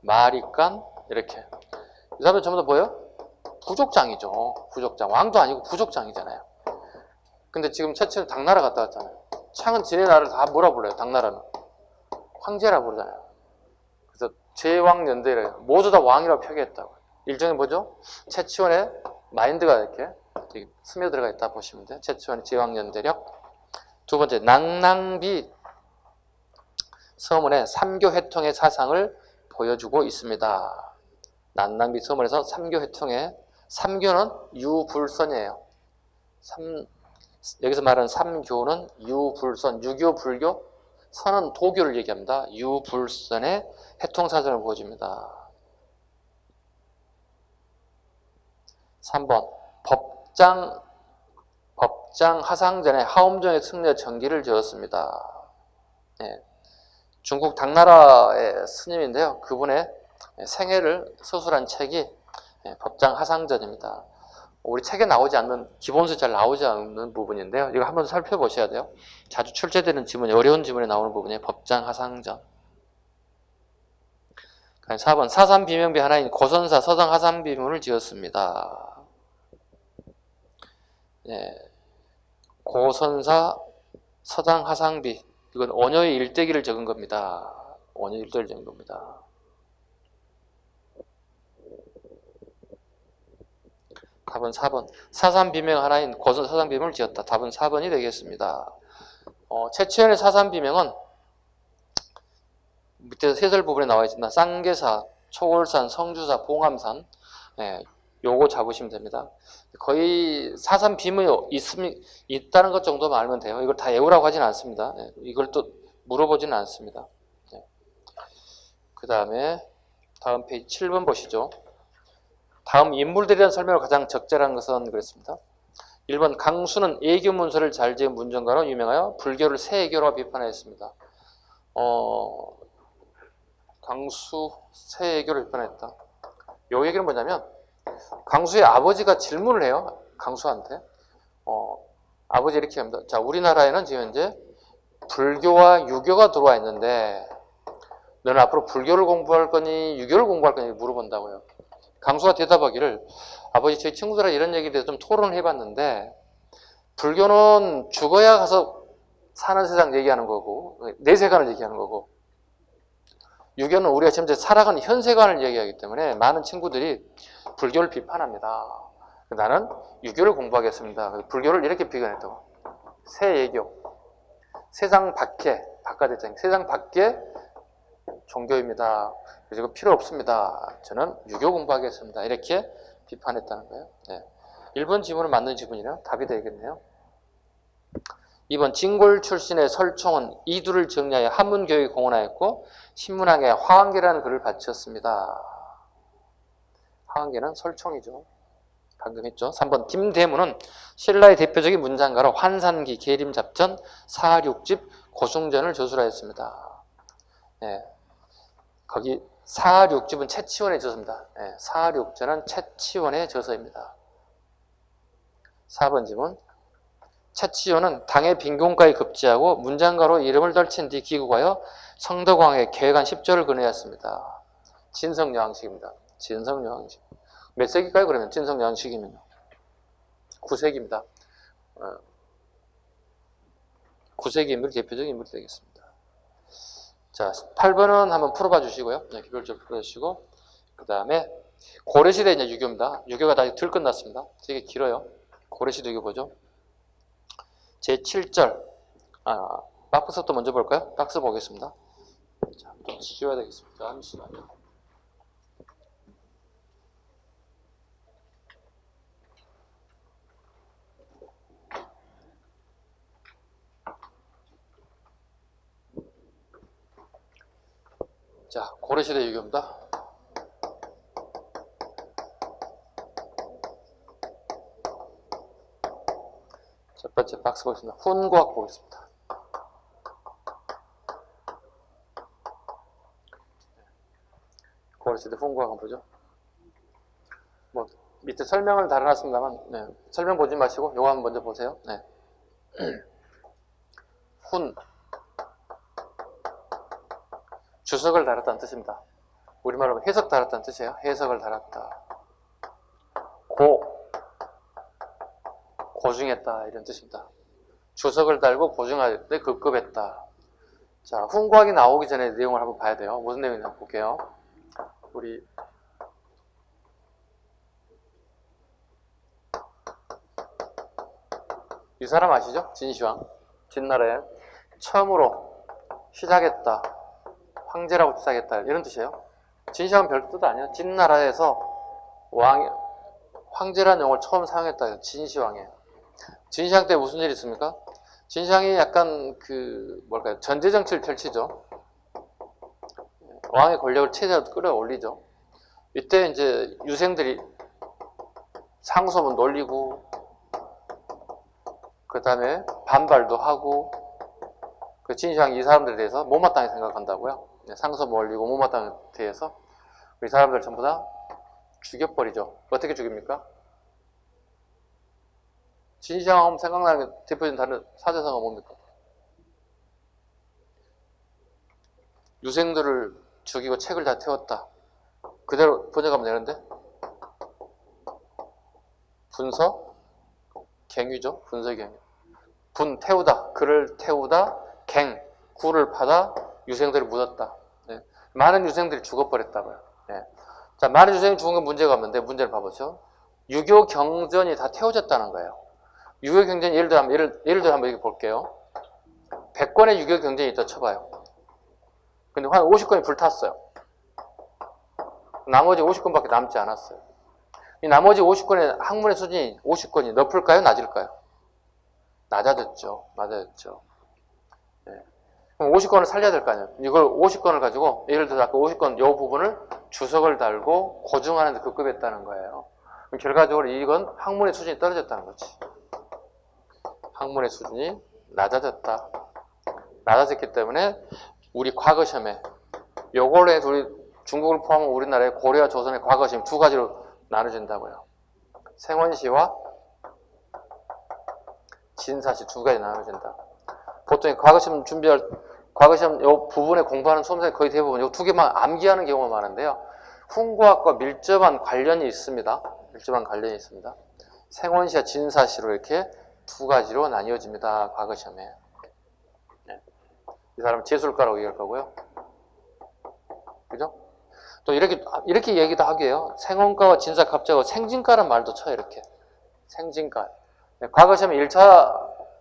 마리간 이렇게. 이 사람들 전부 다 뭐예요? 부족장이죠. 부족장. 왕도 아니고 부족장이잖아요. 근데 지금 최초는 당나라 갔다 왔잖아요. 창은 지네 나라를 다 뭐라 불러요? 당나라는 황제라 부르잖아요. 그래서 제왕연대를 모두 다 왕이라고 표기했다고. 일종의 뭐죠? 최치원의 마인드가 이렇게 스며들어가 있다 보시면 돼요. 최치원의 제왕연대력. 두 번째, 낭낭비 서문의 삼교회통의 사상을 보여주고 있습니다. 낭낭비 서문에서 삼교회통의 삼교는 유불선이에요. 여기서 말하는 삼교는 유불선, 유교, 불교, 선은 도교를 얘기합니다. 유불선의 해통사전을 보여줍니다. 3번 법장 하상전에 하엄정의 승려 전기를 지었습니다. 네. 중국 당나라의 스님인데요. 그분의 생애를 서술한 책이 법장 하상전입니다. 우리 책에 나오지 않는, 기본서에 잘 나오지 않는 부분인데요. 이거 한번 살펴보셔야 돼요. 자주 출제되는 지문이, 어려운 지문에 나오는 부분이 법장 하상전. 4번 사삼비명비 하나인 고선사 서당 하상비문을 지었습니다. 네. 고선사 서당 하상비, 이건 원효의 일대기를 적은 겁니다. 원효의 일대기를 적은 겁니다. 답은 4번. 사삼비명 하나인 고선 사삼비명을 지었다. 답은 4번이 되겠습니다. 최치원의 사삼비명은 밑에 세설 부분에 나와 있습니다. 쌍계사, 초골산, 성주사, 봉암산. 네, 요거 잡으시면 됩니다. 거의 사삼비명이 있다는 것 정도만 알면 돼요. 이걸 다 외우라고 하지는 않습니다. 네, 이걸 또 물어보지는 않습니다. 네. 그 다음에 다음 페이지 7번 보시죠. 다음 인물들에 대한 설명을 가장 적절한 것은 그랬습니다. 1번 강수는 애교 문서를 잘 지은 문정가로 유명하여 불교를 새애교로 비판하였습니다. 강수 새애교를 비판했다. 요 얘기는 뭐냐면 강수의 아버지가 질문을 해요. 강수한테. 아버지 이렇게 합니다. 자, 우리나라에는 지금 현재 불교와 유교가 들어와 있는데 너는 앞으로 불교를 공부할 거니 유교를 공부할 거니 물어본다고요. 강수가 대답하기를 아버지 저희 친구들하고 이런 얘기에 대해서 좀 토론을 해봤는데 불교는 죽어야 가서 사는 세상 얘기하는 거고 내 세간을 얘기하는 거고 유교는 우리가 지금 살아가는 현 세간을 얘기하기 때문에 많은 친구들이 불교를 비판합니다. 나는 유교를 공부하겠습니다. 불교를 이렇게 비교했다고. 새애교, 세상 밖에, 바깥에 세상 밖에 종교입니다. 그래서 이거 필요 없습니다. 저는 유교 공부하겠습니다. 이렇게 비판했다는 거예요. 네. 1번 지문은 맞는 지문이라 답이 되겠네요. 2번 진골 출신의 설총은 이두를 정리하여 한문교육에 공헌하였고 신문학에 화환계라는 글을 바쳤습니다. 화환계는 설총이죠. 방금 했죠. 3번 김대문은 신라의 대표적인 문장가로 환산기, 계림잡전, 사륙집, 고승전을 저술하였습니다. 네. 거기 사륙집은 최치원의 저서입니다. 네. 사륙전은 최치원의 저서입니다. 4번 지문. 최치원은 당의 빈곤가에 급제하고 문장가로 이름을 떨친 뒤 귀국하여 성덕왕에 계획한 10조를 건의했습니다. 진성여왕식입니다. 진성여왕식. 몇 세기까지 그러면 진성여왕식이면요? 9세기입니다. 구세기 인물 대표적인 인물이 되겠습니다. 자, 8번은 한번 풀어봐 주시고요. 네, 개별적으로 풀어주시고, 그 다음에 고려시대 이제 유교입니다. 유교가 다 덜 끝났습니다. 되게 길어요. 고려시대 유교 보죠. 제7절. 박스부터 먼저 볼까요? 박스 보겠습니다. 자, 좀 지워야 되겠습니다. 잠시만요. 자, 고려시대 유교입니다. 첫 번째 박스 보겠습니다. 훈고학 보겠습니다. 고려시대 훈고학 한번 보죠. 뭐 밑에 설명을 달아놨습니다만, 네, 설명 보지 마시고 요거 한번 먼저 보세요. 네. 훈 주석을 달았다는 뜻입니다. 우리말로 하면 해석 달았다는 뜻이에요. 해석을 달았다. 고증했다 이런 뜻입니다. 주석을 달고 고증할 때 급급했다. 자, 훈고학이 나오기 전에 내용을 한번 봐야 돼요. 무슨 내용인지 한번 볼게요. 우리 이 사람 아시죠? 진시황. 진나라에 처음으로 시작했다. 황제라고 시작했다. 이런 뜻이에요. 진시황은 별 뜻 아니에요. 진나라에서 황제라는 용어를 처음 사용했다. 진시황이에요. 진시황 때 무슨 일이 있습니까? 진시황이 약간 전제 정치를 펼치죠. 왕의 권력을 최대한 끌어올리죠. 이때 이제 유생들이 상소문 놀리고, 그 다음에 반발도 하고, 그 진시황이 이 사람들에 대해서 못마땅히 생각한다고요. 상소문 올리고 못마땅에 대해서 이 사람들 전부 다 죽여버리죠. 어떻게 죽입니까? 진시황 생각나는 대표적인 다른 사자성어가 뭡니까? 유생들을 죽이고 책을 다 태웠다. 그대로 번역하면 되는데, 분서 갱유죠. 분서 갱유. 분 태우다, 글을 태우다, 갱 굴을 파다, 유생들을 묻었다. 네. 많은 유생들이 죽어버렸다고요. 네. 자, 많은 유생이 죽은 건 문제가 없는데, 문제를 봐보죠. 유교 경전이 다 태워졌다는 거예요. 유교 경전 예를 들어 한번 이렇게 볼게요. 100권의 유교 경전이 있다 쳐봐요. 근데 한 50권이 불탔어요. 나머지 50권밖에 남지 않았어요. 이 나머지 50권의 학문의 수준이 50권이 높을까요? 낮을까요? 낮아졌죠. 네. 그럼 50권을 살려야 될 거 아니에요. 이걸 50권을 가지고 예를 들어서 아까 50권 요 부분을 주석을 달고 고증하는 데 급급했다는 거예요. 그럼 결과적으로 이건 학문의 수준이 떨어졌다는 거지. 학문의 수준이 낮아졌다. 낮아졌기 때문에 우리 과거 시험에 요걸 해서 우리 중국을 포함한 우리나라의 고려와 조선의 과거 시험 두 가지로 나눠진다고요. 생원시와 진사시 두 가지 나눠진다. 보통 과거 시험 과거 시험 요 부분에 공부하는 수험생이 거의 대부분 요 두 개만 암기하는 경우가 많은데요. 훈고학과 밀접한 관련이 있습니다. 생원시와 진사시로 이렇게 두 가지로 나뉘어집니다. 과거 시험에. 네. 이 사람은 재술가라고 얘기할 거고요. 그죠? 또 이렇게 얘기도 하게요. 생원가와 진사갑자고 생진가란 말도 쳐요. 이렇게. 생진가. 네, 과거 시험에 1차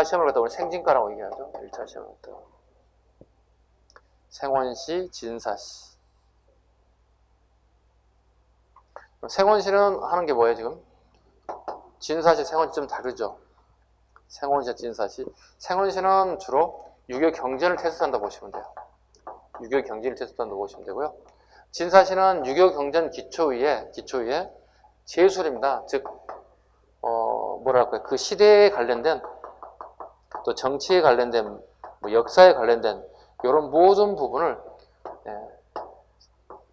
시험을 갖다 우리 생진가라고 얘기하죠. 1차 시험을 갖다가. 생원시, 진사시. 생원시는 하는 게 뭐예요, 지금? 진사시, 생원시 좀 다르죠. 생원시, 진사시. 생원시는 주로 유교 경전을 테스트한다 보시면 돼요. 유교 경전을 테스트한다 보시면 되고요. 진사시는 유교 경전 기초 위에 제술입니다. 즉, 그 시대에 관련된, 또 정치에 관련된, 뭐 역사에 관련된 이런 모든 부분을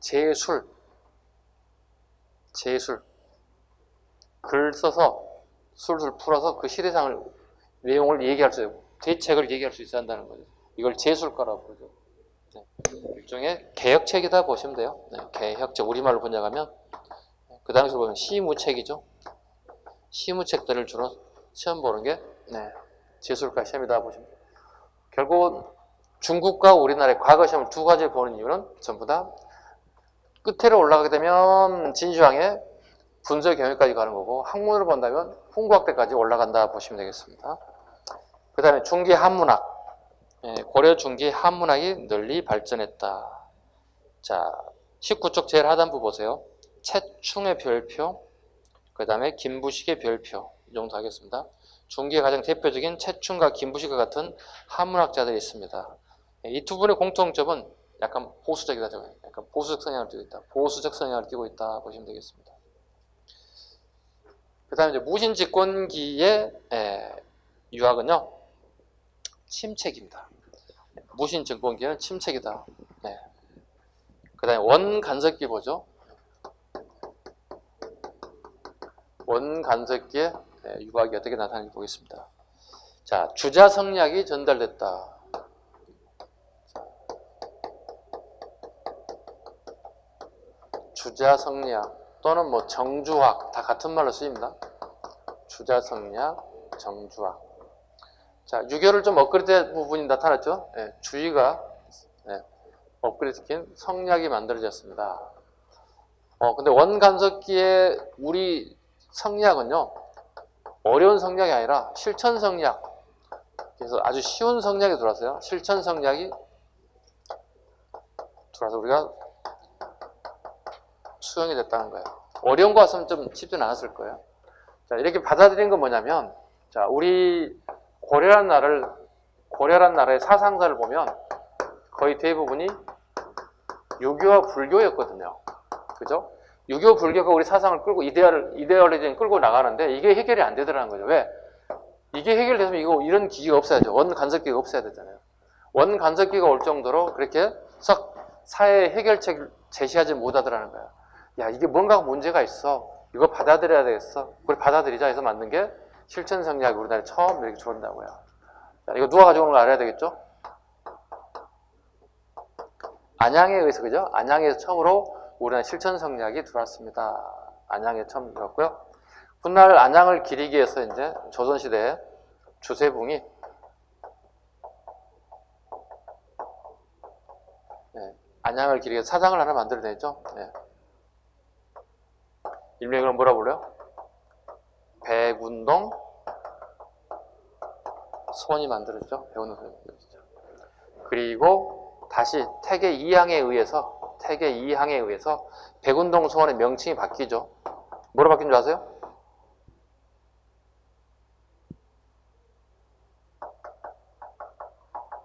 제술, 글 써서 술술 풀어서 그 시대상을 내용을 얘기할 수 있고 대책을 얘기할 수 있어야 한다는 거죠. 이걸 제술가라고 그러죠. 네. 일종의 개혁책이다 보시면 돼요. 네. 개혁책 우리말로 번역하면 그 당시로 보면 시무책이죠. 시무책들을 주로 시험 보는 게 제술과 시험이다 보시면 돼요. 결국은 중국과 우리나라의 과거 시험을 두 가지 보는 이유는 전부 다 끝으로 올라가게 되면 진시황의 분서 경위까지 가는 거고, 학문으로 본다면 훈구학대까지 올라간다 보시면 되겠습니다. 그 다음에 중기 한문학. 고려 중기 한문학이 널리 발전했다. 자, 19쪽 제일 하단부 보세요. 채충의 별표, 그 다음에 김부식의 별표, 이 정도 하겠습니다. 중기의 가장 대표적인 채충과 김부식과 같은 한문학자들이 있습니다. 이 두 분의 공통점은 약간 보수적이다. 약간 보수적 성향을 띠고 있다. 보수적 성향을 띠고 있다 보시면 되겠습니다. 그 다음에 이제 무신집권기의 유학은요, 침책입니다. 무신집권기는 침책이다. 그 다음에 원간섭기 보죠. 원간섭기의 유학이 어떻게 나타나는지 보겠습니다. 자, 주자성리학이 전달됐다. 주자성리학 또는 뭐 정주학, 다 같은 말로 쓰입니다. 주자성리학, 정주학. 자, 유교를 좀 업그레이드된 부분이 나타났죠. 주의가 업그레이드된 성리학이 만들어졌습니다. 근데 원간섭기의 우리 성리학은요, 어려운 성리학이 아니라 실천 성리학. 그래서 아주 쉬운 성리학이 들어왔어요. 실천 성리학이 들어와서 우리가 수용이 됐다는 거예요. 어려운 거 같으면 좀 쉽지는 않았을 거예요. 자, 이렇게 받아들인 건 뭐냐면, 자, 우리 고려란 나라의 사상사를 보면 거의 대부분이 유교와 불교였거든요. 그죠? 유교, 불교가 우리 사상을 끌고 이데올로지를 끌고 나가는데 이게 해결이 안 되더라는 거죠. 왜? 이게 해결되면 이런 기기가 없어야죠. 원간섭기가 없어야 되잖아요. 원간섭기가 올 정도로 그렇게 썩 사회 해결책을 제시하지 못하더라는 거야. 야, 이게 뭔가 문제가 있어. 이거 받아들여야 되겠어. 그걸 받아들이자 해서 만든 게 실천성리학이 우리나라에 처음 이렇게 들어온다고요. 자, 이거 누가 가져온 걸 알아야 되겠죠? 안양에 의해서, 그죠? 안양에서 처음으로 우리나라 실천성리학이 들어왔습니다. 안양에 처음 들어왔고요. 훗날 안양을 기리기 위해서 이제 조선시대에 주세붕이 안양을 기리기 위해서 사당을 하나 만들어내죠. 일명을 뭐라 불러요? 백운동 소원이 만들어졌죠. 백운동 소원이 만들어졌죠. 그리고 다시 태계 2항에 의해서 백운동 소원의 명칭이 바뀌죠. 뭐로 바뀐 줄 아세요?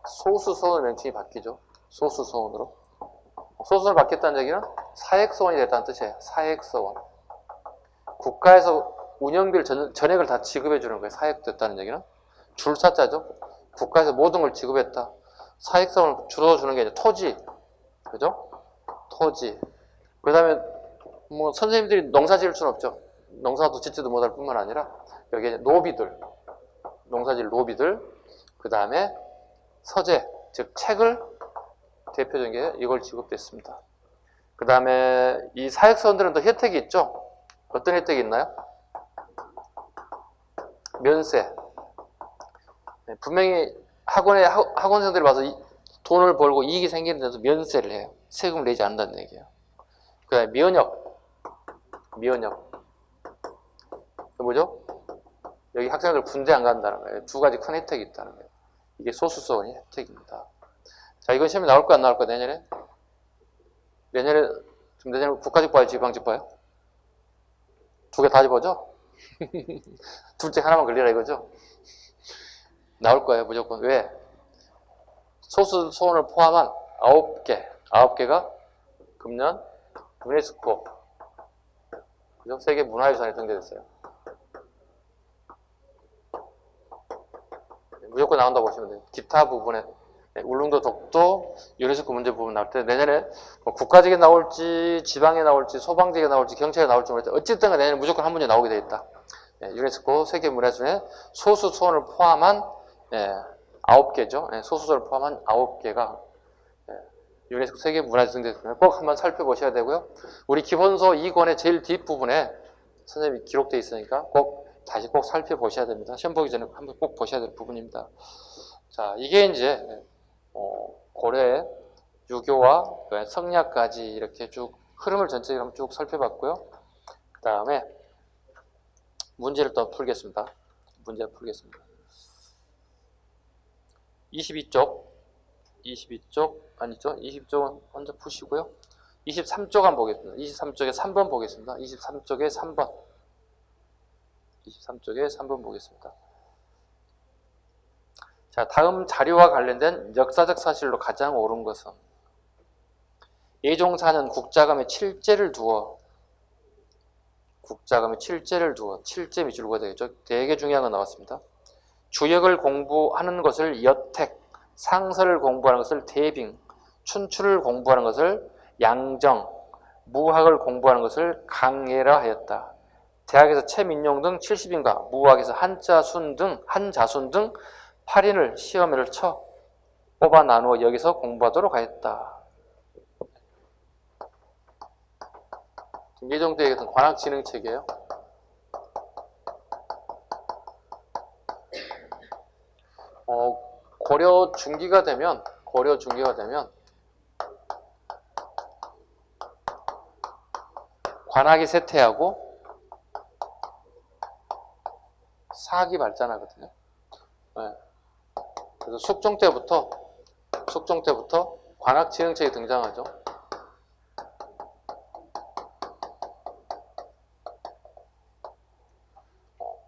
소수소원의 명칭이 바뀌죠. 소수소원으로. 소수소원을 바뀌었다는 얘기는 사액소원이 됐다는 뜻이에요. 사액소원. 국가에서 운영비를 전액을 다 지급해 주는 거예요. 사액됐다는 얘기는. 줄사자죠. 국가에서 모든 걸 지급했다. 사액성을 주로 주는 게 이제 토지. 그죠? 토지. 그 다음에 뭐 선생님들이 농사 지을 수는 없죠. 농사도 짓지도 못할 뿐만 아니라 여기에 노비들, 농사 지을 노비들, 그 다음에 서재, 즉 책을 대표적인 게 이걸 지급됐습니다. 그 다음에 이 사액서원들은 또 혜택이 있죠. 어떤 혜택이 있나요? 면세. 분명히 학원생들이 와서 돈을 벌고 이익이 생기는 데서 면세를 해요. 세금을 내지 않는다는 얘기예요. 그 다음에 면역. 뭐죠? 여기 학생들 군대 안 간다는 거예요. 두 가지 큰 혜택이 있다는 거예요. 이게 소수소원의 혜택입니다. 자, 이건 시험에 나올 거 안 나올 거 내년에? 내년에 국가직 봐요, 지방직 봐요? 두 개 다 집어죠? 둘 중 하나만 걸리라 이거죠? 나올 거예요, 무조건. 왜? 소수 소원을 포함한 9개가 금년 유네스코, 그죠? 세계 문화유산에 등재됐어요. 무조건 나온다고 보시면 돼요. 기타 부분에 울릉도 독도 유네스코 문제 부분 나올 때 내년에 뭐 국가직에 나올지 지방에 나올지 소방직에 나올지 경찰에 나올지 모르겠다. 어쨌든 내년에 무조건 한 문제 나오게 돼 있다. 유네스코 세계문화유산에 소수 소원을 포함한 9개죠. 소수 소원을 포함한 9개가 유네스코 세계문화유산 등재됐습니다. 꼭 한번 살펴보셔야 되고요. 우리 기본서 2권의 제일 뒷부분에 선생님이 기록되어 있으니까 꼭 다시 꼭 살펴보셔야 됩니다. 시험 보기 전에 한번 꼭 보셔야 될 부분입니다. 자, 이게 이제 고려의 유교와 성리학까지 이렇게 쭉 흐름을 전체적으로 쭉 살펴봤고요. 그 다음에 문제를 또 풀겠습니다. 문제를 풀겠습니다. 22쪽 아니죠? 20쪽은 먼저 푸시고요. 23쪽 한번 보겠습니다. 23쪽에 3번 보겠습니다. 23쪽에 3번. 23쪽에 3번 보겠습니다. 자, 다음 자료와 관련된 역사적 사실로 가장 옳은 것은 예종사는 국자감에 칠제를 두어 칠제 밑줄 그어야 되겠죠. 되게 중요한 거 나왔습니다. 주역을 공부하는 것을 여택, 상설을 공부하는 것을 대빙, 춘추를 공부하는 것을 양정, 무학을 공부하는 것을 강예라 하였다. 대학에서 최민용 등 70인가, 무학에서 한자순 등 8인을 시험을 쳐 뽑아 나누어 여기서 공부하도록 하였다. 예종대의 관학진흥책이에요. 고려 중기가 되면 관학이 쇠퇴하고 사학이 발전하거든요. 네. 그래서 숙종 때부터 관학진흥책이 등장하죠.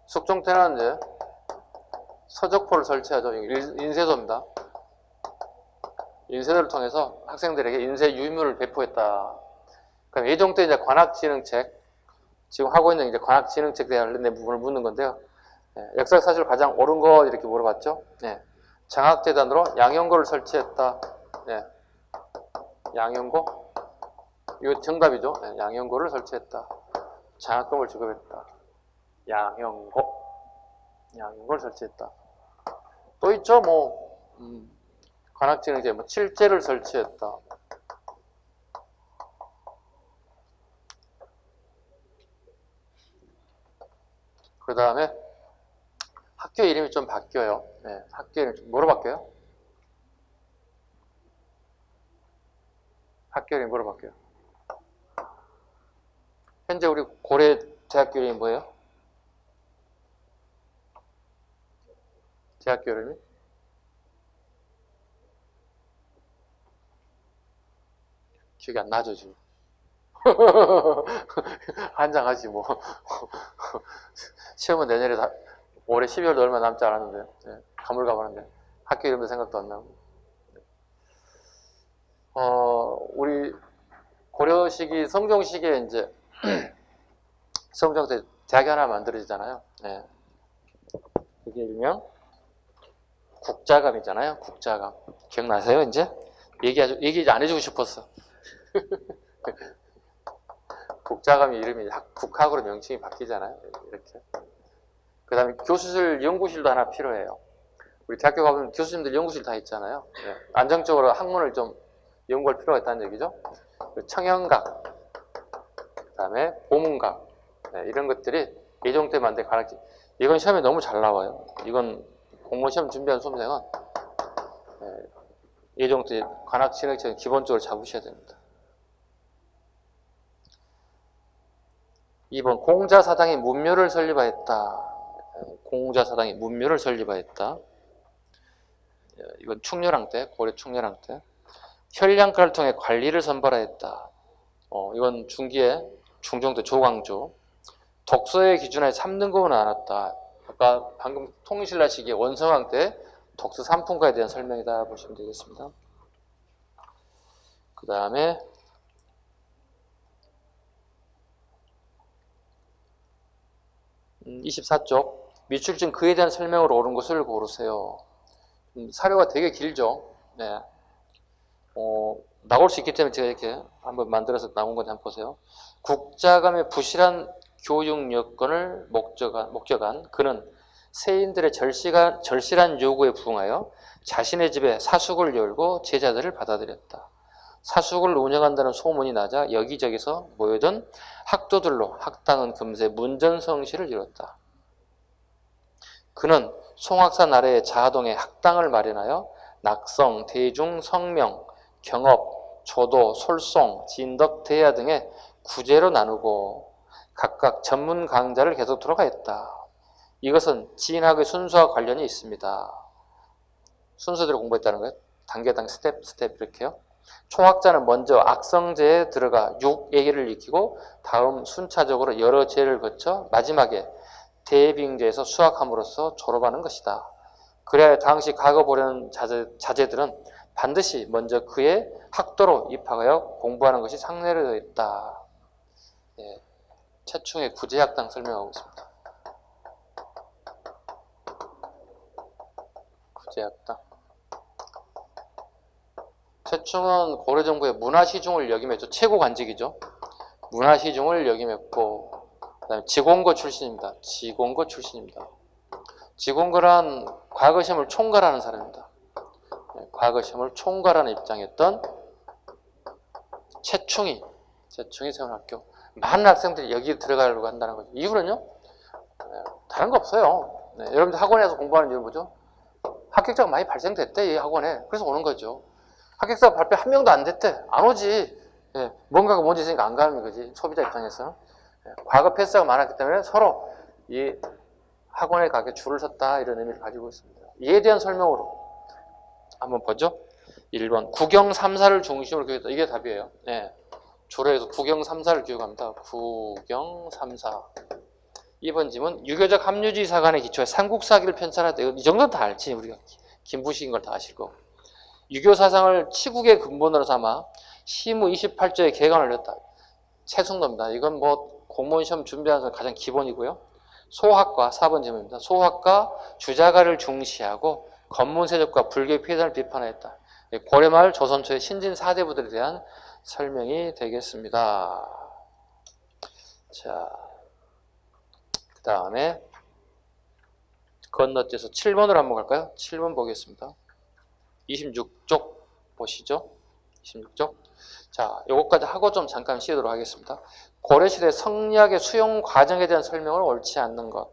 숙종 때는 이제 서적포를 설치하죠. 인쇄소입니다. 인쇄소를 통해서 학생들에게 인쇄 유물을 배포했다. 그럼 예종 때 이제 관학진흥책, 지금 하고 있는 이제 관학진흥책에 관련된 부분을 묻는 건데요. 네, 역사적 사실 가장 옳은 거 이렇게 물어봤죠. 네, 장학재단으로 양용고를 설치했다. 네, 양용고, 이거 정답이죠. 네, 양용고를 설치했다. 장학금을 지급했다. 양용고를 설치했다. 또 있죠. 관학진흥제, 칠제를 설치했다. 그 다음에 학교 이름이 좀 바뀌어요. 네, 학교 이름이 뭐로 바뀌어요? 학교 이름이 뭐로 바뀌어요? 현재 우리 고려 대학교 이름이 뭐예요? 대학교 이름이? 기억이 안 나죠, 지금. 한장하지 뭐. 시험은 내년에 올해 12월도 얼마 남지 않았는데, 네, 가물가물한데 학교 이름도 생각도 안 나고. 우리 고려 시기 성종 시기에 이제 성종 때 대학이 하나 만들어지잖아요. 네. 그게 일명 국자감이잖아요. 국자감 기억나세요? 이제 얘기 안 해주고 싶었어. 국자감이 이름이 국학으로 명칭이 바뀌잖아요. 이렇게. 그 다음에 교수실, 연구실도 하나 필요해요. 우리 대학교 가보면 교수님들 연구실 다 있잖아요. 네. 안정적으로 학문을 좀 연구할 필요가 있다는 얘기죠. 청형각, 그 다음에 보문각, 네, 이런 것들이 예종 때 만든 관학지. 이건 시험에 너무 잘 나와요. 이건 공무원 시험 준비하는 수험생은 네, 예종 때 관학진흥책은 기본적으로 잡으셔야 됩니다. 2번 공자사당이 문묘를 설립하였다. 공자사당이 문묘를 설립하였다. 이건 충렬왕 때, 고려 충렬왕 때. 혈량가를 통해 관리를 선발하였다. 이건 중기에 중종 때 조광조. 독서의 기준하에 3등급은 나눴다. 아까 방금 통일신라 시기에 원성왕 때 독서 3품과에 대한 설명이다 보시면 되겠습니다. 그 다음에 24쪽 미출증 그에 대한 설명으로 옳은 것을 고르세요. 사료가 되게 길죠. 네. 나올 수 있기 때문에 제가 이렇게 한번 만들어서 나온 건지 한번 보세요. 국자감의 부실한 교육 여건을 목적한 그는 세인들의 절실한 요구에 부응하여 자신의 집에 사숙을 열고 제자들을 받아들였다. 사숙을 운영한다는 소문이 나자 여기저기서 모여든 학도들로 학당은 금세 문전성시를 이뤘다. 그는 송악산 아래의 자하동에 학당을 마련하여 낙성, 대중, 성명, 경업, 조도, 솔송, 진덕, 대야 등의 구제로 나누고 각각 전문 강좌를 계속토록 하였다. 이것은 진학의 순서와 관련이 있습니다. 순서대로 공부했다는 거예요. 단계 스텝 이렇게요. 총학자는 먼저 악성제에 들어가 6예기를 익히고 다음 순차적으로 여러 제를 거쳐 마지막에 대빙제에서 수학함으로써 졸업하는 것이다. 그래야 당시 과거 보려는 자제들은 반드시 먼저 그의 학도로 입학하여 공부하는 것이 상례로 되어 있다. 예, 최충의 구제학당 설명하고 있습니다. 구제학당. 최충은 고려정부의 문화시중을 역임했죠. 최고 관직이죠. 문화시중을 역임했고, 그다음에 지공고 출신입니다. 지공고 출신입니다. 지공고란 과거시험을 총괄하는 사람입니다. 과거시험을 총괄하는 입장이었던 최충이 세운학교. 많은 학생들이 여기 들어가려고 한다는 거죠. 이유는요? 다른 거 없어요. 네, 여러분들 학원에서 공부하는 이유는 뭐죠? 합격자가 많이 발생됐대, 이 학원에. 그래서 오는 거죠. 합격자 발표 한 명도 안 됐대. 안 오지. 예, 뭔가가 뭔지 있으니까 안 가는 거지. 소비자 입장에서. 예, 과거 패스가 많았기 때문에 서로 이 학원에 가게 줄을 섰다 이런 의미를 가지고 있습니다. 이에 대한 설명으로 한번 보죠. 1번 국영 3사를 중심으로 교육했다. 이게 답이에요. 예, 조례에서 국영 3사를 교육합니다. 국영 3사. 2번 질문 유교적 합류주의 사관에 기초해 삼국사기를 편찬하다. 이 정도는 다 알지. 우리가 김부식인 걸 다 아실 거고. 유교 사상을 치국의 근본으로 삼아 시무 28조의 개관을 냈다. 최승도입니다. 이건 뭐 공무원 시험 준비하는 데 가장 기본이고요. 소학과 4번 질문입니다. 소학과 주자가를 중시하고 건문세족과 불교 피해자를 비판하였다. 고려말 조선 초의 신진 4대부들에 대한 설명이 되겠습니다. 자, 그 다음에 건너뛰어서 7번으로 한번 갈까요? 7번 보겠습니다. 26쪽 보시죠. 26쪽. 자, 요것까지 하고 좀 잠깐 쉬도록 하겠습니다. 고려시대 성리학의 수용 과정에 대한 설명을 옳지 않는 것.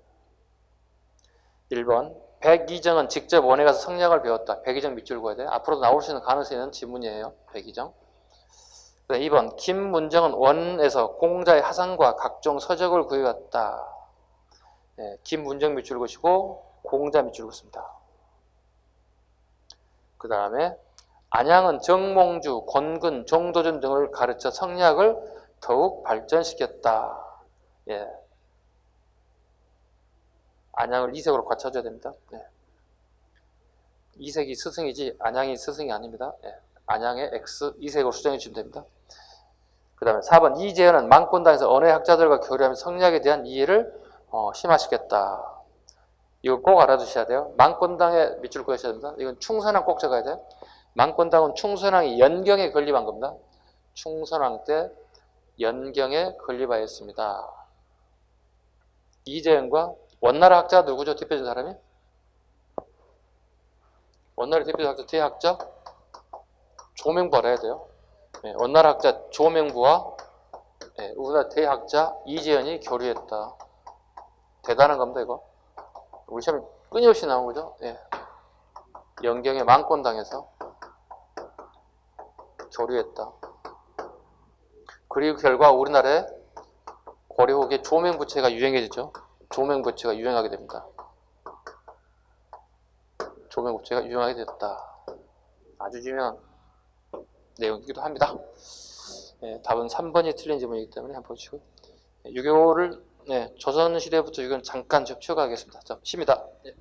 1번 백이정은 직접 원에 가서 성리학을 배웠다. 백이정 밑줄 그어야 돼요. 앞으로도 나올 수 있는 가능성이 있는 지문이에요. 백이정. 2번 김문정은 원에서 공자의 하상과 각종 서적을 구해왔다. 네, 김문정 밑줄 그으시고 공자 밑줄 그었습니다. 그 다음에 안양은 정몽주, 권근, 정도전 등을 가르쳐 성리학을 더욱 발전시켰다. 예. 안양을 이색으로 갖춰줘야 됩니다. 예. 이색이 스승이지 안양이 스승이 아닙니다. 예. 안양의 X 이색으로 수정해 주시면 됩니다. 그 다음에 4번 이재현은 망권당에서 언어 학자들과 교류하며 성리학에 대한 이해를 심화시켰다. 이거 꼭 알아두셔야 돼요. 망권당에 밑줄 그으셔야 됩니다. 이건 충선왕 꼭 적어야 돼요. 망권당은 충선왕이 연경에 건립한 겁니다. 충선왕 때 연경에 건립하였습니다. 이재현과 원나라 학자 누구죠? 대표적인 사람이? 원나라 대표적인 학자 대학자 조명부 알아야 돼요. 네, 원나라 학자 조명부와 네, 우리나라 대학자 이재현이 교류했다. 대단한 겁니다, 이거. 우리 시험에 끊임없이 나온 거죠. 예. 연경의 망권당에서 교류했다. 그리고 결과 우리나라에 고려 후기에 조명부채가 유행해지죠. 조명부채가 유행하게 됩니다. 조명부채가 유행하게 됐다. 아주 유명한 내용이기도 합니다. 예, 답은 3번이 틀린 질문이기 때문에 한번 보시고 유교를 조선시대부터 이건 잠깐 좀 치워가겠습니다. 자, 쉽니다. 예.